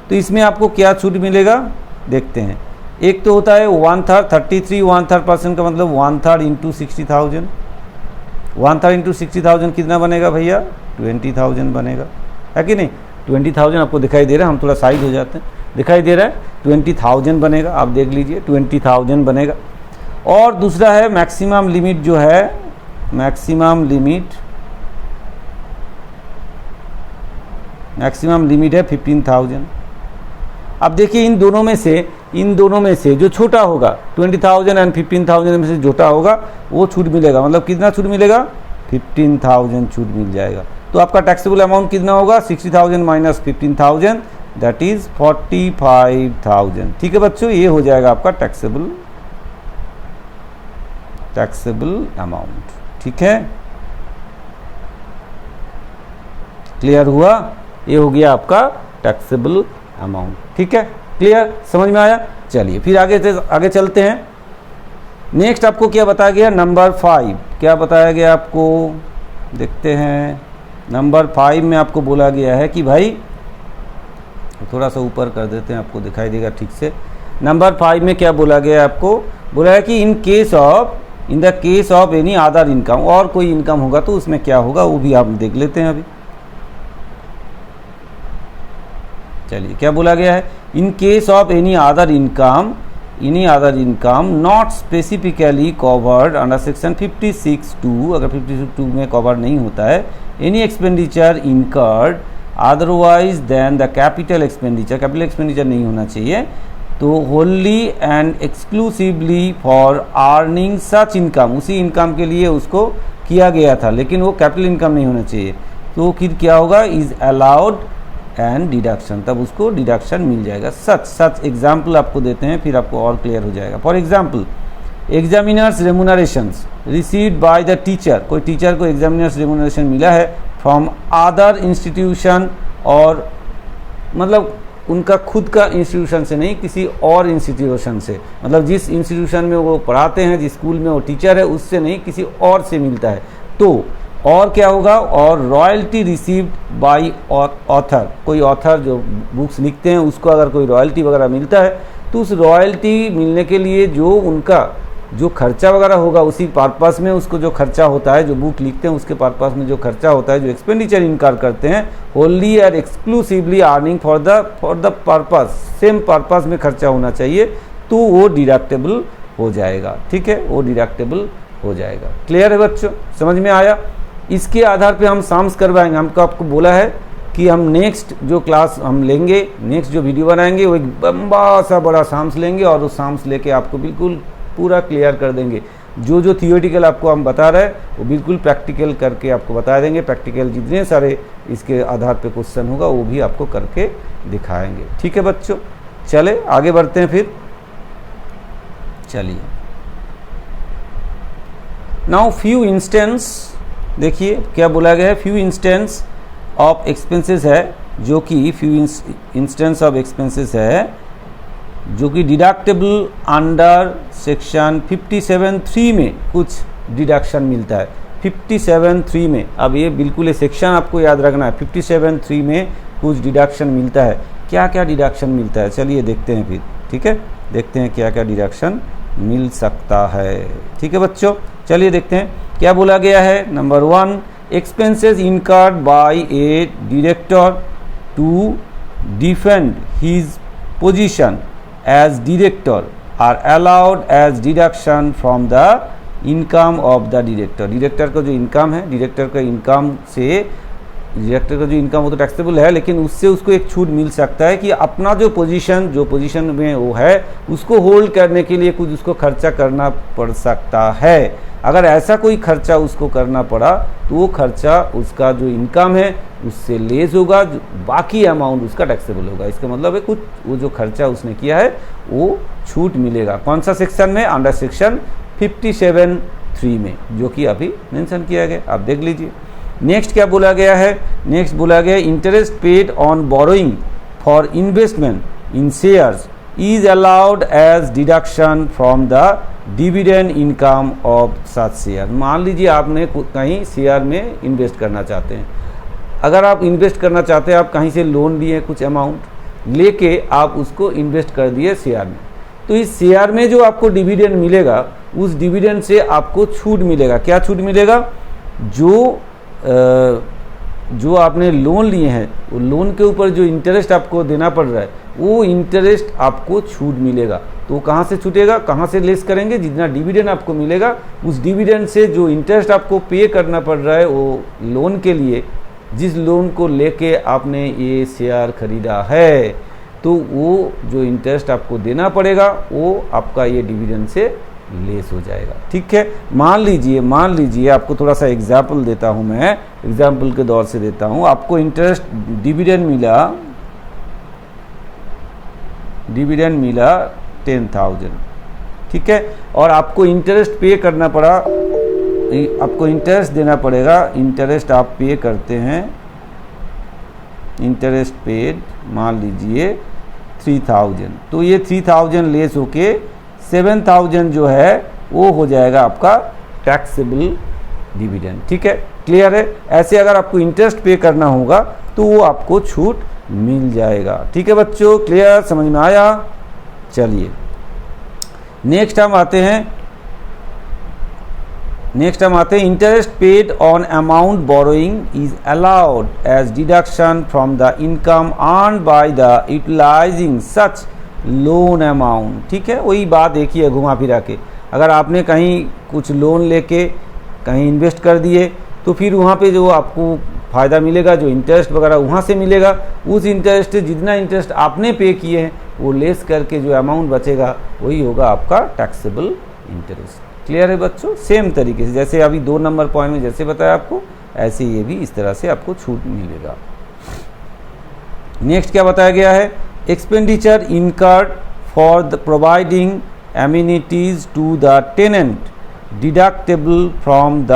तो इसमें आपको क्या छूट मिलेगा देखते हैं। एक तो होता है 1/3, 33 1/3% का मतलब 1/3 इंटू 60,000, 1/3 इंटू 60,000 कितना बनेगा भैया, 20,000 बनेगा, है कि नहीं। 20,000 आपको दिखाई दे रहा है, हम थोड़ा साइड हो जाते हैं, दिखाई दे रहा है 20,000 बनेगा, आप देख लीजिए 20,000 बनेगा। और दूसरा है मैक्सिमम लिमिट, जो है मैक्सिमम लिमिट है 15,000। अब देखिए इन दोनों में से जो छोटा होगा 20,000 एंड 15,000 में से छोटा होगा वो छूट मिलेगा, मतलब कितना छूट मिलेगा, 15,000 छूट मिल जाएगा। तो आपका टैक्सेबल अमाउंट कितना होगा, 60,000 माइनस 15,000 दैट इज 45,000। ठीक है बच्चों, ये हो जाएगा आपका टैक्सेबल अमाउंट। ठीक है, क्लियर हुआ, ये हो गया आपका टैक्सेबल अमाउंट। ठीक है, क्लियर, समझ में आया। चलिए फिर आगे चलते हैं। नेक्स्ट आपको क्या बताया गया, नंबर 5 क्या बताया गया आपको, देखते हैं। नंबर 5 में आपको बोला गया है कि भाई, थोड़ा सा ऊपर कर देते हैं, आपको दिखाई देगा ठीक से। नंबर 5 में क्या बोला गया है आपको, बोला है कि in the case of any other income, और कोई इनकम होगा तो उसमें क्या होगा वो भी आप देख लेते हैं अभी। चलिए क्या बोला गया है, in case of any other income not specifically covered under section 56(2), अगर 56(2) में कवर नहीं होता है, any expenditure incurred otherwise than the capital expenditure नहीं होना चाहिए, तो wholly and exclusively for earning such income, उसी इनकम के लिए उसको किया गया था, लेकिन वो कैपिटल इनकम नहीं होना चाहिए। तो फिर क्या होगा, इज अलाउड एंड डिडक्शन, तब उसको डिडक्शन मिल जाएगा। सच एग्जाम्पल आपको देते हैं, फिर आपको और क्लियर हो जाएगा। For example, examiners remunerations received by the teacher, कोई टीचर को एग्जामिनर्स रेमुनरेशन मिला है फ्रॉम अदर इंस्टीट्यूशन, और मतलब उनका खुद का इंस्टीट्यूशन से नहीं, किसी और इंस्टीट्यूशन से, मतलब जिस इंस्टीट्यूशन में वो पढ़ाते हैं, जिस स्कूल में वो टीचर है, उससे नहीं, किसी और से मिलता है। तो और क्या होगा, और रॉयल्टी रिसीव्ड बाय ऑथर, कोई ऑथर जो बुक्स लिखते हैं उसको अगर कोई रॉयल्टी वगैरह मिलता है, तो उस रॉयल्टी मिलने के लिए जो उनका जो खर्चा वगैरह होगा, उसी पर्पस में उसको जो खर्चा होता है, जो बुक लिखते हैं उसके पर्पस में जो खर्चा होता है, जो एक्सपेंडिचर इनकार करते हैं, Holi and exclusively earning for the purpose, same purpose में खर्चा होना चाहिए, तो वो डिडक्टेबल हो जाएगा। ठीक है, वो डिडक्टेबल हो जाएगा। क्लियर है बच्चों, समझ में आया? इसके आधार पे हम साम्स करवाएंगे। हमको आपको बोला है कि हम नेक्स्ट जो क्लास हम लेंगे, नेक्स्ट जो वीडियो बनाएंगे, वो एक लंबा सा बड़ा साम्स लेंगे, और उस साम्स लेके आपको बिल्कुल पूरा क्लियर कर देंगे। जो जो थियोरेटिकल आपको हम बता रहे हैं वो बिल्कुल प्रैक्टिकल करके आपको बता देंगे। प्रैक्टिकल जितने सारे इसके आधार पे क्वेश्चन होगा वो भी आपको करके दिखाएंगे। ठीक है बच्चों, चले आगे बढ़ते हैं फिर। चलिए, नाउ फ्यू इंस्टेंस, देखिए क्या बोला गया है, फ्यू इंस्टेंस ऑफ एक्सपेंसेस है, जो कि फ्यू इंस्टेंस ऑफ एक्सपेंसेस है जो कि डिडक्टेबल अंडर सेक्शन 57(3) में कुछ डिडक्शन मिलता है। 57(3) में, अब ये बिल्कुल ये सेक्शन आपको याद रखना है, 57(3) में कुछ डिडक्शन मिलता है। क्या क्या डिडक्शन मिलता है, चलिए देखते हैं फिर। ठीक है, देखते हैं क्या क्या डिडक्शन मिल सकता है। ठीक है बच्चों, चलिए देखते हैं क्या बोला गया है। Number 1, expenses incurred by a director to defend his position as director are allowed as deduction from the income of the director। Director का जो इनकम है, डायरेक्टर का इनकम से, डायरेक्टर का जो इनकम वो तो टैक्सेबल है, लेकिन उससे उसको एक छूट मिल सकता है कि अपना जो पोजीशन में वो है उसको होल्ड करने के लिए कुछ उसको खर्चा करना पड़ सकता है। अगर ऐसा कोई खर्चा उसको करना पड़ा तो वो खर्चा उसका जो इनकम है उससे लेस होगा, बाकी अमाउंट उसका टैक्सेबल होगा। इसका मतलब है कुछ वो जो खर्चा उसने किया है वो छूट मिलेगा। कौन सा सेक्शन में? अंडर सेक्शन 57(3) में, जो कि अभी मेंशन किया गया, आप देख लीजिए। नेक्स्ट क्या बोला गया है, नेक्स्ट बोला गया interest paid on borrowing for investment in shares is allowed as deduction from the dividend income of such share. मान लीजिए आपने कहीं शेयर में इन्वेस्ट करना चाहते हैं, अगर आप इन्वेस्ट करना चाहते हैं, आप कहीं से लोन लिए कुछ अमाउंट लेके आप उसको इन्वेस्ट कर दिए शेयर में, तो इस शेयर में जो आपको डिविडेंड मिलेगा उस डिविडेंड से आपको छूट मिलेगा। क्या छूट मिलेगा? जो आपने लोन लिए हैं वो लोन के ऊपर जो इंटरेस्ट आपको देना पड़ रहा है वो इंटरेस्ट आपको छूट मिलेगा। तो कहाँ से छूटेगा, कहाँ से लेस करेंगे? जितना डिविडेंड आपको मिलेगा उस डिविडेंड से जो इंटरेस्ट आपको पे करना पड़ रहा है वो लोन के लिए, जिस लोन को लेके आपने ये शेयर खरीदा है, तो वो जो इंटरेस्ट आपको देना पड़ेगा वो आपका ये डिविडेंड से लेस हो जाएगा। ठीक है, मान लीजिए आपको थोड़ा सा एग्जाम्पल देता हूँ, मैं एग्जाम्पल के दौर से देता हूँ। आपको इंटरेस्ट डिविडेंड मिला 10,000, ठीक है, और आपको इंटरेस्ट पे करना पड़ा, आपको इंटरेस्ट देना पड़ेगा। इंटरेस्ट आप पे करते हैं, इंटरेस्ट पेड मान लीजिए 3,000, तो ये 3,000 लेस होके 7,000 जो है वो हो जाएगा आपका टैक्सेबल डिविडेंड। ठीक है, क्लियर है? ऐसे अगर आपको इंटरेस्ट पे करना होगा तो वो आपको छूट मिल जाएगा। ठीक है बच्चों, क्लियर, समझ में आया? चलिए नेक्स्ट हम आते हैं interest paid on amount borrowing is allowed as deduction from the income earned by the utilising such loan amount. ठीक है, वही बात देखी है घुमा फिरा के। अगर आपने कहीं कुछ लोन लेके कहीं इन्वेस्ट कर दिए तो फिर वहाँ पे जो आपको फ़ायदा मिलेगा, जो इंटरेस्ट वगैरह वहाँ से मिलेगा, उस इंटरेस्ट से जितना इंटरेस्ट आपने पे किए हैं वो लेस करके जो अमाउंट बचेगा वही होगा आपका टैक्सेबल इंटरेस्ट। क्लियर है बच्चों? सेम तरीके से जैसे अभी 2 नंबर पॉइंट में जैसे बताया आपको, ऐसे ये भी इस तरह से आपको छूट मिलेगा। नेक्स्ट क्या बताया गया है? Expenditure incurred for the providing amenities to the tenant deductible from the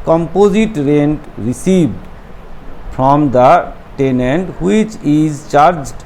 composite rent received from the tenant which is charged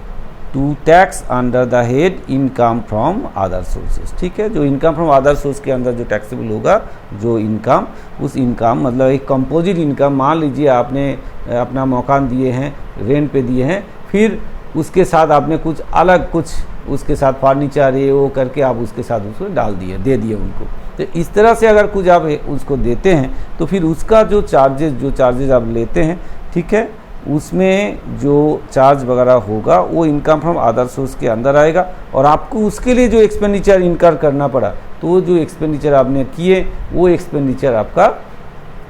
to tax under the head income from other sources. ठीक है, जो income from other source के अंदर जो taxable होगा, जो income, उस income मतलब एक कंपोजिट इनकम, मान लीजिए आपने अपना मकान दिए हैं, रेंट पे दिए हैं, फिर उसके साथ आपने कुछ अलग कुछ उसके साथ फर्नीचर ये वो करके आप उसके साथ उसको डाल दिए, दे दिए उनको। तो इस तरह से अगर कुछ आप उसको देते हैं तो फिर उसका जो चार्जेज आप लेते हैं, ठीक है, उसमें जो चार्ज वगैरह होगा वो इनकम फ्रॉम अदर सोर्स के अंदर आएगा, और आपको उसके लिए जो एक्सपेंडिचर इनकर करना पड़ा, तो जो एक्सपेंडिचर आपने किए वो एक्सपेंडिचर आपका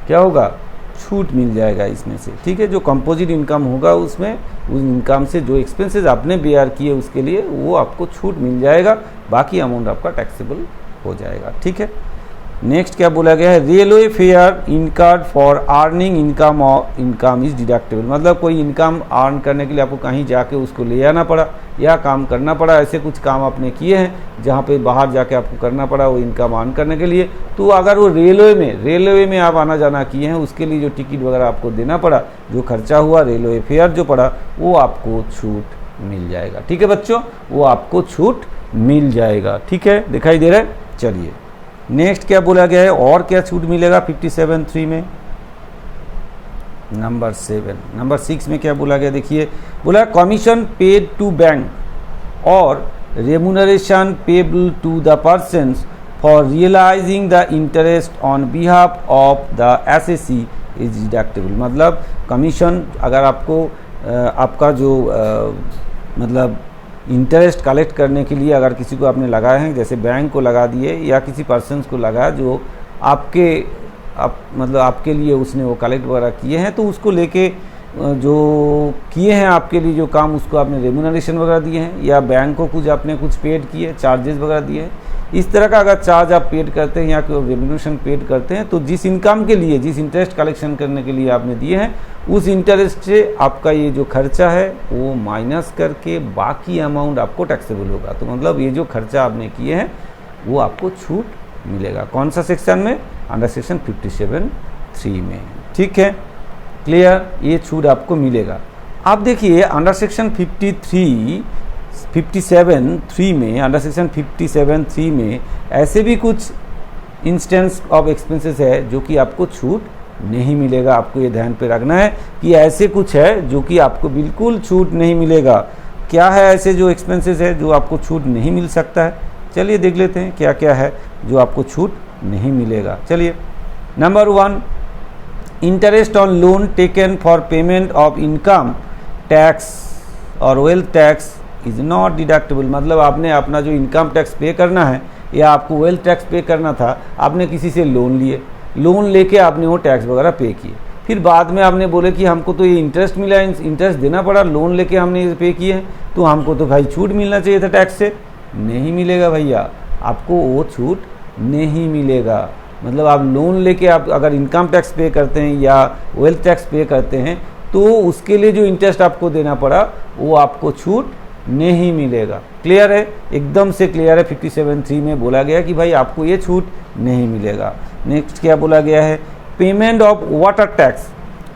क्या होगा? छूट मिल जाएगा इसमें से। ठीक है, जो कंपोजिट इनकम होगा उसमें उस इनकम से जो एक्सपेंसेस आपने बेयर किए उसके लिए वो आपको छूट मिल जाएगा, बाकी अमाउंट आपका टैक्सेबल हो जाएगा। ठीक है, नेक्स्ट क्या बोला गया है? Railway fair incurred for earning income और इनकम इज डिडक्टेबल। मतलब कोई इनकम अर्न करने के लिए आपको कहीं जाके उसको ले आना पड़ा या काम करना पड़ा, ऐसे कुछ काम आपने किए हैं जहाँ पे बाहर जाके आपको करना पड़ा वो इनकम अर्न करने के लिए, तो अगर वो रेलवे में आप आना जाना किए हैं, उसके लिए जो टिकट वगैरह आपको देना पड़ा, जो खर्चा हुआ, रेलवे फेयर जो पड़ा, वो आपको छूट मिल जाएगा। ठीक है बच्चों, वो आपको छूट मिल जाएगा। ठीक है, दिखाई दे रहा है? चलिए नेक्स्ट क्या बोला गया है, और क्या छूट मिलेगा 57(3) में? नंबर 6 में क्या बोला गया? देखिए, बोला कमीशन पेड टू बैंक और remuneration payable to the persons for realising the interest on behalf of the SSC is deductible. मतलब कमीशन अगर आपको आपका जो मतलब इंटरेस्ट कलेक्ट करने के लिए अगर किसी को आपने लगाए हैं, जैसे बैंक को लगा दिए या किसी पर्सन्स को लगाया जो मतलब आपके लिए उसने वो कलेक्ट वगैरह किए हैं, तो उसको लेके जो किए हैं आपके लिए जो काम, उसको आपने रेमुनरेशन वगैरह दिए हैं, या बैंक को कुछ पेड किए, चार्जेस वगैरह दिए हैं, इस तरह का अगर चार्ज आप पेड करते हैं या कोई रेमुनरेशन पेड करते हैं, तो जिस इनकम के लिए, जिस इंटरेस्ट कलेक्शन करने के लिए आपने दिए हैं, उस इंटरेस्ट से आपका ये जो खर्चा है वो माइनस करके बाकी अमाउंट आपको टैक्सेबल होगा। तो मतलब ये जो खर्चा आपने किए हैं वो आपको छूट मिलेगा। कौन सा सेक्शन में? अंडर सेक्शन 57(3) में। ठीक है, क्लियर? ये छूट आपको मिलेगा। आप देखिए अंडर सेक्शन 57(3) में, अंडर सेक्शन 57(3) में ऐसे भी कुछ इंस्टेंस ऑफ एक्सपेंसेस है जो कि आपको छूट नहीं मिलेगा। आपको ये ध्यान पे रखना है कि ऐसे कुछ है जो कि आपको बिल्कुल छूट नहीं मिलेगा। क्या है ऐसे जो एक्सपेंसेस है जो आपको छूट नहीं मिल सकता है? चलिए देख लेते हैं क्या क्या है जो आपको छूट नहीं मिलेगा। चलिए, number 1, interest on loan taken for payment of income tax और wealth tax is not deductible. मतलब आपने अपना जो इनकम टैक्स पे करना है या आपको वेल्थ टैक्स पे करना था, आपने किसी से लोन लेके आपने वो टैक्स वगैरह पे किए, फिर बाद में आपने बोले कि हमको तो ये इंटरेस्ट मिला, इंटरेस्ट देना पड़ा, लोन लेके हमने ये पे किए हैं, तो हमको तो भाई छूट मिलना चाहिए था टैक्स से। नहीं मिलेगा भैया, आपको वो छूट नहीं मिलेगा। मतलब आप लोन लेके आप अगर इनकम टैक्स पे करते हैं या वेल्थ टैक्स पे करते हैं, तो उसके लिए जो इंटरेस्ट आपको देना पड़ा वो आपको छूट नहीं मिलेगा। क्लियर है? एकदम से क्लियर है। 57(3) में बोला गया कि भाई आपको ये छूट नहीं मिलेगा। नेक्स्ट क्या बोला गया है? पेमेंट ऑफ वाटर टैक्स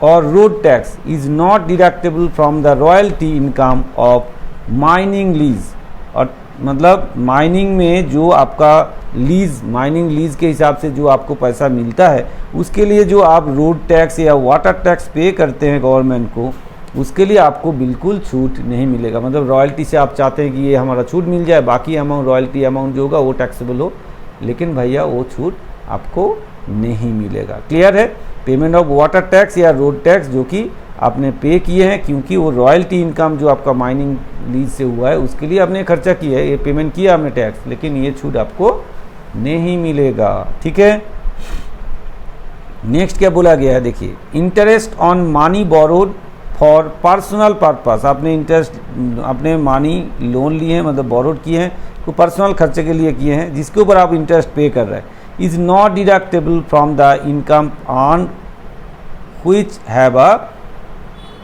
और road tax is not deductible from the royalty income of mining lease. और मतलब माइनिंग में जो आपका माइनिंग लीज के हिसाब से जो आपको पैसा मिलता है, उसके लिए जो आप रोड टैक्स या वाटर टैक्स पे करते हैं गवर्नमेंट को, उसके लिए आपको बिल्कुल छूट नहीं मिलेगा। मतलब रॉयल्टी से आप चाहते हैं कि ये हमारा छूट मिल जाए, बाकी अमाउंट रॉयल्टी अमाउंट जो होगा वो टैक्सेबल हो, लेकिन भैया वो छूट आपको नहीं मिलेगा। क्लियर है? पेमेंट ऑफ वाटर टैक्स या रोड टैक्स जो कि आपने पे किए हैं, क्योंकि वो रॉयल्टी इनकम जो आपका माइनिंग लीज से हुआ है उसके लिए आपने खर्चा किया है, ये पेमेंट किया आपने टैक्स, लेकिन ये छूट आपको नहीं मिलेगा। ठीक है, नेक्स्ट क्या बोला गया है? देखिए, interest on money borrowed for personal purpose, आपने इंटरेस्ट, आपने मानी लोन लिए हैं, मतलब बोरोड किए हैं, तो पर्सनल खर्चे के लिए किए हैं जिसके ऊपर आप इंटरेस्ट पे कर रहे हैं, is not deductible from the income earn which have a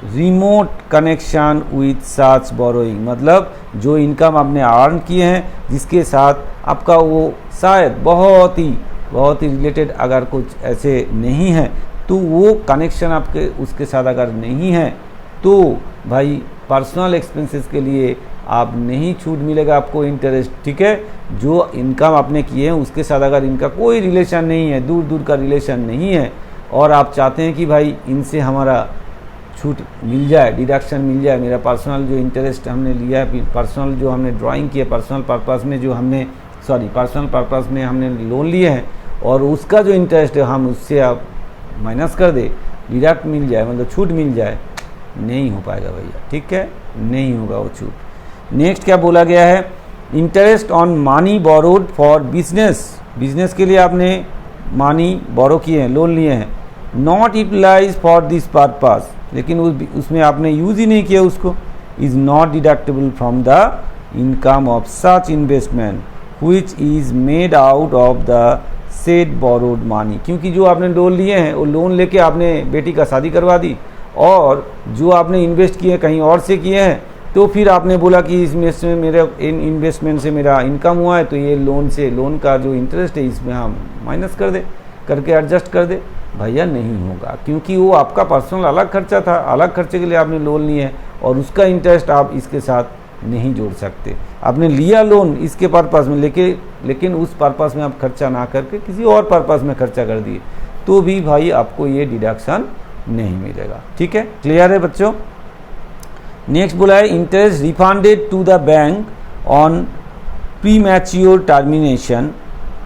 remote connection with such borrowing, मतलब जो इनकम आपने अर्न किए हैं जिसके साथ आपका वो शायद बहुत ही रिलेटेड अगर कुछ ऐसे नहीं है, तो वो कनेक्शन आपके उसके साथ अगर नहीं है तो भाई पर्सनल एक्सपेंसेस के लिए आप नहीं छूट मिलेगा आपको इंटरेस्ट, ठीक है। जो इनकम आपने किए हैं उसके साथ अगर इनका कोई रिलेशन नहीं है, दूर दूर का रिलेशन नहीं है, और आप चाहते हैं कि भाई इनसे हमारा छूट मिल जाए, डिडक्शन मिल जाए, मेरा पर्सनल जो इंटरेस्ट हमने लिया है, पर्सनल जो हमने ड्राइंग किया, पर्सनल पर्पस में जो हमने पर्सनल पर्पस में हमने लोन लिए हैं और उसका जो इंटरेस्ट है हम उससे आप माइनस कर दे, डिडक्ट मिल जाए, मतलब छूट मिल जाए, नहीं हो पाएगा भैया, ठीक है, नहीं होगा वो छूट। नेक्स्ट क्या बोला गया है, interest on money borrowed for business, business के लिए आपने मनी बोरो किए हैं, लोन लिए हैं, not utilise for this purpose, लेकिन उसमें आपने यूज़ ही नहीं किया उसको, is not deductible from the income of such investment which is made out of the said borrowed money, क्योंकि जो आपने लोन लिए हैं वो लोन लेके आपने बेटी का शादी करवा दी, और जो आपने इन्वेस्ट किए कहीं और से किए हैं, तो फिर आपने बोला कि इसमें मेरे इन्वेस्टमेंट से मेरा इनकम हुआ है, तो ये लोन का जो इंटरेस्ट है इसमें हम माइनस कर दे, करके एडजस्ट कर दे, भैया नहीं होगा, क्योंकि वो आपका पर्सनल अलग खर्चा था, अलग खर्चे के लिए आपने लोन लिए है और उसका इंटरेस्ट आप इसके साथ नहीं जोड़ सकते। आपने लिया लोन इसके पर्पस में, लेकिन उस पर्पस में आप खर्चा ना करके किसी और पर्पस में खर्चा कर दिए, तो भी भाई आपको ये डिडक्शन नहीं मिलेगा, ठीक है, क्लियर है बच्चों। नेक्स्ट बोला है interest refunded to the bank on premature termination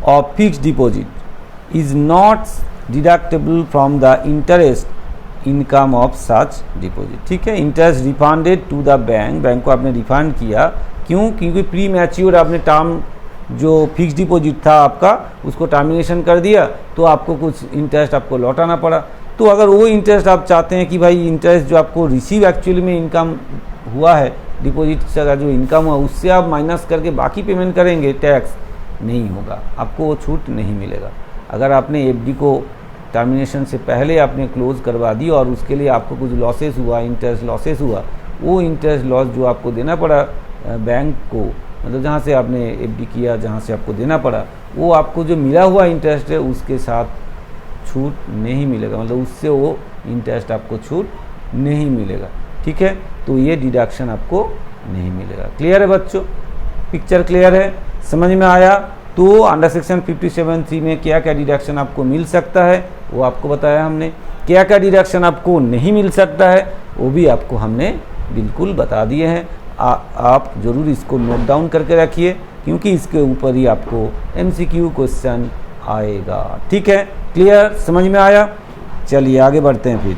of fixed deposit is not deductible from the interest income of such deposit, ठीक है। Interest refunded to the bank को आपने रिफंड किया, क्यों, क्योंकि प्री मैच्योर आपने टर्म जो फिक्स डिपॉजिट था आपका उसको टर्मिनेशन कर दिया, तो आपको कुछ इंटरेस्ट आपको लौटाना पड़ा। तो अगर वो इंटरेस्ट आप चाहते हैं कि भाई इंटरेस्ट जो आपको रिसीव एक्चुअली में इनकम हुआ है, डिपॉजिट से जो इनकम हुआ उससे आप माइनस करके बाकी पेमेंट करेंगे, टैक्स नहीं होगा, आपको वो छूट नहीं मिलेगा। अगर आपने एफडी को टर्मिनेशन से पहले आपने क्लोज करवा दी और उसके लिए आपको कुछ लॉसेस हुआ, इंटरेस्ट लॉसेस हुआ, वो इंटरेस्ट लॉस जो आपको देना पड़ा बैंक को, मतलब जहाँ से आपने एफडी किया, जहाँ से आपको देना पड़ा, वो आपको जो मिला हुआ इंटरेस्ट है उसके साथ छूट नहीं मिलेगा, मतलब उससे वो इंटरेस्ट आपको छूट नहीं मिलेगा, ठीक है। तो ये डिडक्शन आपको नहीं मिलेगा। क्लियर है बच्चों, पिक्चर क्लियर है, समझ में आया। तो अंडर सेक्शन 57(3) में क्या क्या डिडक्शन आपको मिल सकता है वो आपको बताया हमने, क्या क्या डिडक्शन आपको नहीं मिल सकता है वो भी आपको हमने बिल्कुल बता दिए हैं। आप ज़रूर इसको नोट डाउन करके रखिए, क्योंकि इसके ऊपर ही आपको MCQ क्वेश्चन आएगा, ठीक है। क्लियर, समझ में आया। चलिए आगे बढ़ते हैं। फिर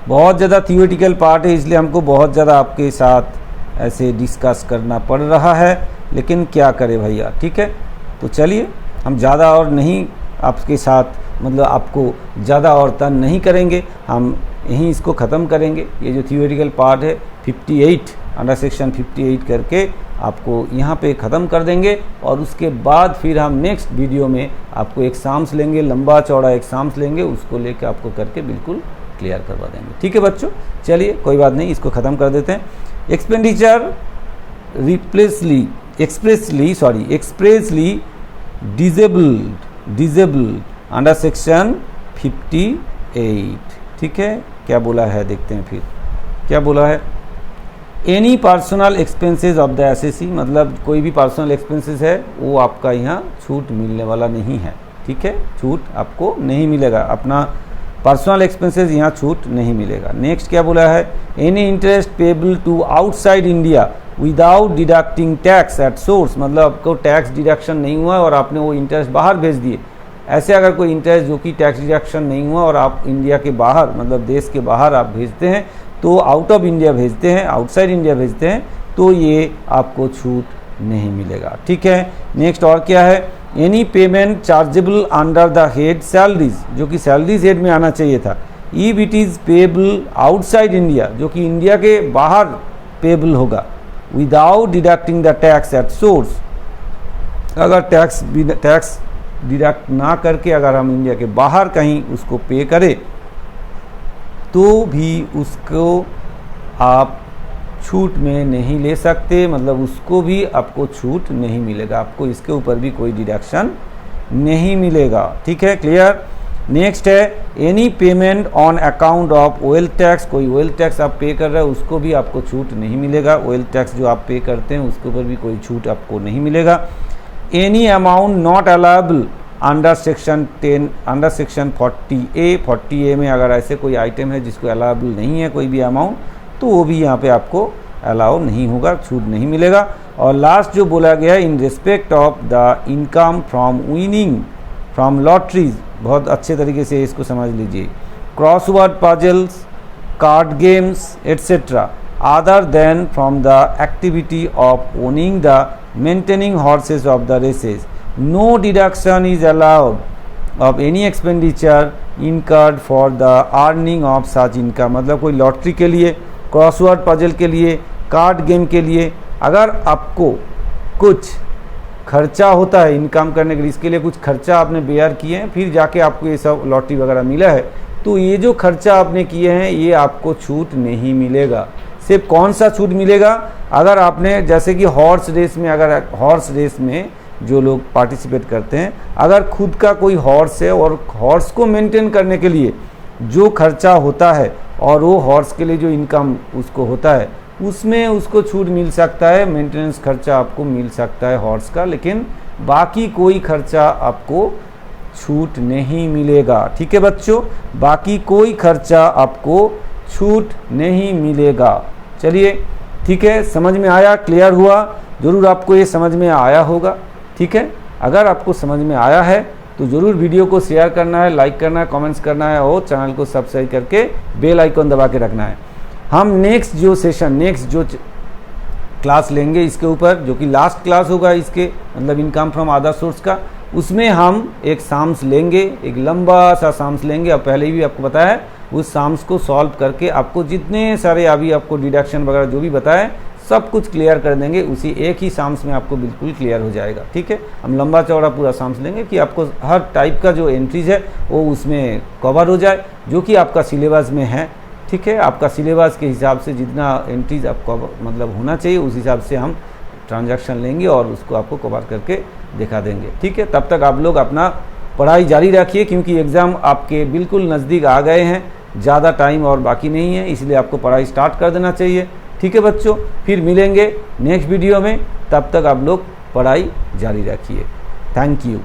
बहुत ज़्यादा थियोरेटिकल पार्ट है, इसलिए हमको बहुत ज़्यादा आपके साथ ऐसे डिस्कस करना पड़ रहा है, लेकिन क्या करें भैया, ठीक है। तो चलिए हम ज़्यादा और नहीं आपके साथ, मतलब आपको ज़्यादा और तंग नहीं करेंगे, हम यहीं इसको ख़त्म करेंगे। ये जो थियोरेटिकल पार्ट है 58 अंडर सेक्शन 58 करके आपको यहाँ पे ख़त्म कर देंगे, और उसके बाद फिर हम नेक्स्ट वीडियो में आपको एग्ज़ाम्स लेंगे, लंबा चौड़ा एग्ज़ाम्स लेंगे, उसको लेकर आपको करके बिल्कुल क्लियर करवा देंगे, ठीक है बच्चों। चलिए कोई बात नहीं, इसको ख़त्म कर देते हैं। Expenditure expressly disabled under section 58, ठीक है। क्या बोला है देखते हैं फिर क्या बोला है। Any personal expenses of the SSC, मतलब कोई भी पर्सनल एक्सपेंसेस है वो आपका यहाँ छूट मिलने वाला नहीं है, ठीक है, छूट आपको नहीं मिलेगा, अपना पर्सनल एक्सपेंसेस यहाँ छूट नहीं मिलेगा। नेक्स्ट क्या बोला है, any interest payable to outside India without deducting tax at source, मतलब आपको टैक्स डिडक्शन नहीं हुआ और आपने वो इंटरेस्ट बाहर भेज दिए। ऐसे अगर कोई इंटरेस्ट जो कि टैक्स डिडक्शन नहीं हुआ और आप इंडिया के बाहर, मतलब देश के बाहर आप भेजते हैं, तो आउट ऑफ इंडिया भेजते हैं, आउटसाइड इंडिया भेजते हैं, तो ये आपको छूट नहीं मिलेगा, ठीक है। नेक्स्ट और क्या है, any payment chargeable under the head salaries, जो कि सैलरीज हेड में आना चाहिए था, if it is payable outside India, जो कि इंडिया के बाहर पेएबल होगा, without deducting the tax at source, अगर टैक्स डिडक्ट ना करके अगर हम इंडिया के बाहर कहीं उसको पे करें तो भी उसको आप छूट में नहीं ले सकते, मतलब उसको भी आपको छूट नहीं मिलेगा, आपको इसके ऊपर भी कोई डिडक्शन नहीं मिलेगा। ठीक है, क्लियर। नेक्स्ट है any payment on account of wealth tax, कोई वेल्थ टैक्स आप पे कर रहे हो उसको भी आपको छूट नहीं मिलेगा, वेल्थ टैक्स जो आप पे करते हैं उसके ऊपर भी कोई छूट आपको नहीं मिलेगा। Any amount not allowable under section 10 under section 40A में अगर ऐसे कोई आइटम है जिसको अलाउबल नहीं है कोई भी अमाउंट, तो वो भी यहाँ पे आपको अलाउ नहीं होगा, छूट नहीं मिलेगा। और लास्ट जो बोला गया है in respect of the income from winning from lotteries, बहुत अच्छे तरीके से इसको समझ लीजिए, crossword puzzles, card games etcetera, other than from the activity of owning the maintaining horses of the races, no deduction is allowed of any expenditure incurred for the earning of such income. मतलब कोई lottery के लिए, crossword puzzle के लिए, card game के लिए अगर आपको कुछ खर्चा होता है इनकम करने के लिए, इसके लिए कुछ खर्चा आपने बेयर किए हैं फिर जाके आपको ये सब लॉटरी वगैरह मिला है, तो ये जो खर्चा आपने किए हैं ये आपको छूट नहीं मिलेगा। सिर्फ कौन सा छूट मिलेगा, अगर आपने जैसे कि हॉर्स रेस में, अगर हॉर्स रेस में जो लोग पार्टिसिपेट करते हैं, अगर खुद का कोई हॉर्स है और हॉर्स को मेंटेन करने के लिए जो खर्चा होता है और वो हॉर्स के लिए जो इनकम उसको होता है उसमें उसको छूट मिल सकता है, मेंटेनेंस खर्चा आपको मिल सकता है हॉर्स का, लेकिन बाकी कोई खर्चा आपको छूट नहीं मिलेगा। ठीक है बच्चों, बाकी कोई खर्चा आपको छूट नहीं मिलेगा। चलिए ठीक है, समझ में आया, क्लियर हुआ? ज़रूर आपको ये समझ में आया होगा। ठीक है, अगर आपको समझ में आया है तो ज़रूर वीडियो को शेयर करना है, लाइक करना है, कमेंट्स करना है और चैनल को सब्सक्राइब करके बेल आइकन दबा के रखना है। हम नेक्स्ट जो सेशन, नेक्स्ट जो क्लास लेंगे इसके ऊपर, जो कि लास्ट क्लास होगा इसके, मतलब इनकम फ्रॉम अदर सोर्स का, उसमें हम एक साम्स लेंगे, एक लंबा सा साम्स लेंगे। और पहले भी आपको बताया है, उस साम्स को सॉल्व करके आपको जितने सारे अभी आपको डिडक्शन वगैरह जो भी बताए सब कुछ क्लियर कर देंगे, उसी एक ही साम्स में आपको बिल्कुल क्लियर हो जाएगा। ठीक है, हम लंबा चौड़ा पूरा साम्स लेंगे कि आपको हर टाइप का जो एंट्रीज है वो उसमें कवर हो जाए, जो कि आपका सिलेबस में है। ठीक है, आपका सिलेबस के हिसाब से जितना एंट्रीज आपको मतलब होना चाहिए उस हिसाब से हम ट्रांजैक्शन लेंगे और उसको आपको कवर करके दिखा देंगे। ठीक है, तब तक आप लोग अपना पढ़ाई जारी रखिए, क्योंकि एग्ज़ाम आपके बिल्कुल नज़दीक आ गए हैं, ज़्यादा टाइम और बाकी नहीं है, इसलिए आपको पढ़ाई स्टार्ट कर देना चाहिए। ठीक है बच्चों, फिर मिलेंगे नेक्स्ट वीडियो में, तब तक आप लोग पढ़ाई जारी रखिए। Thank you.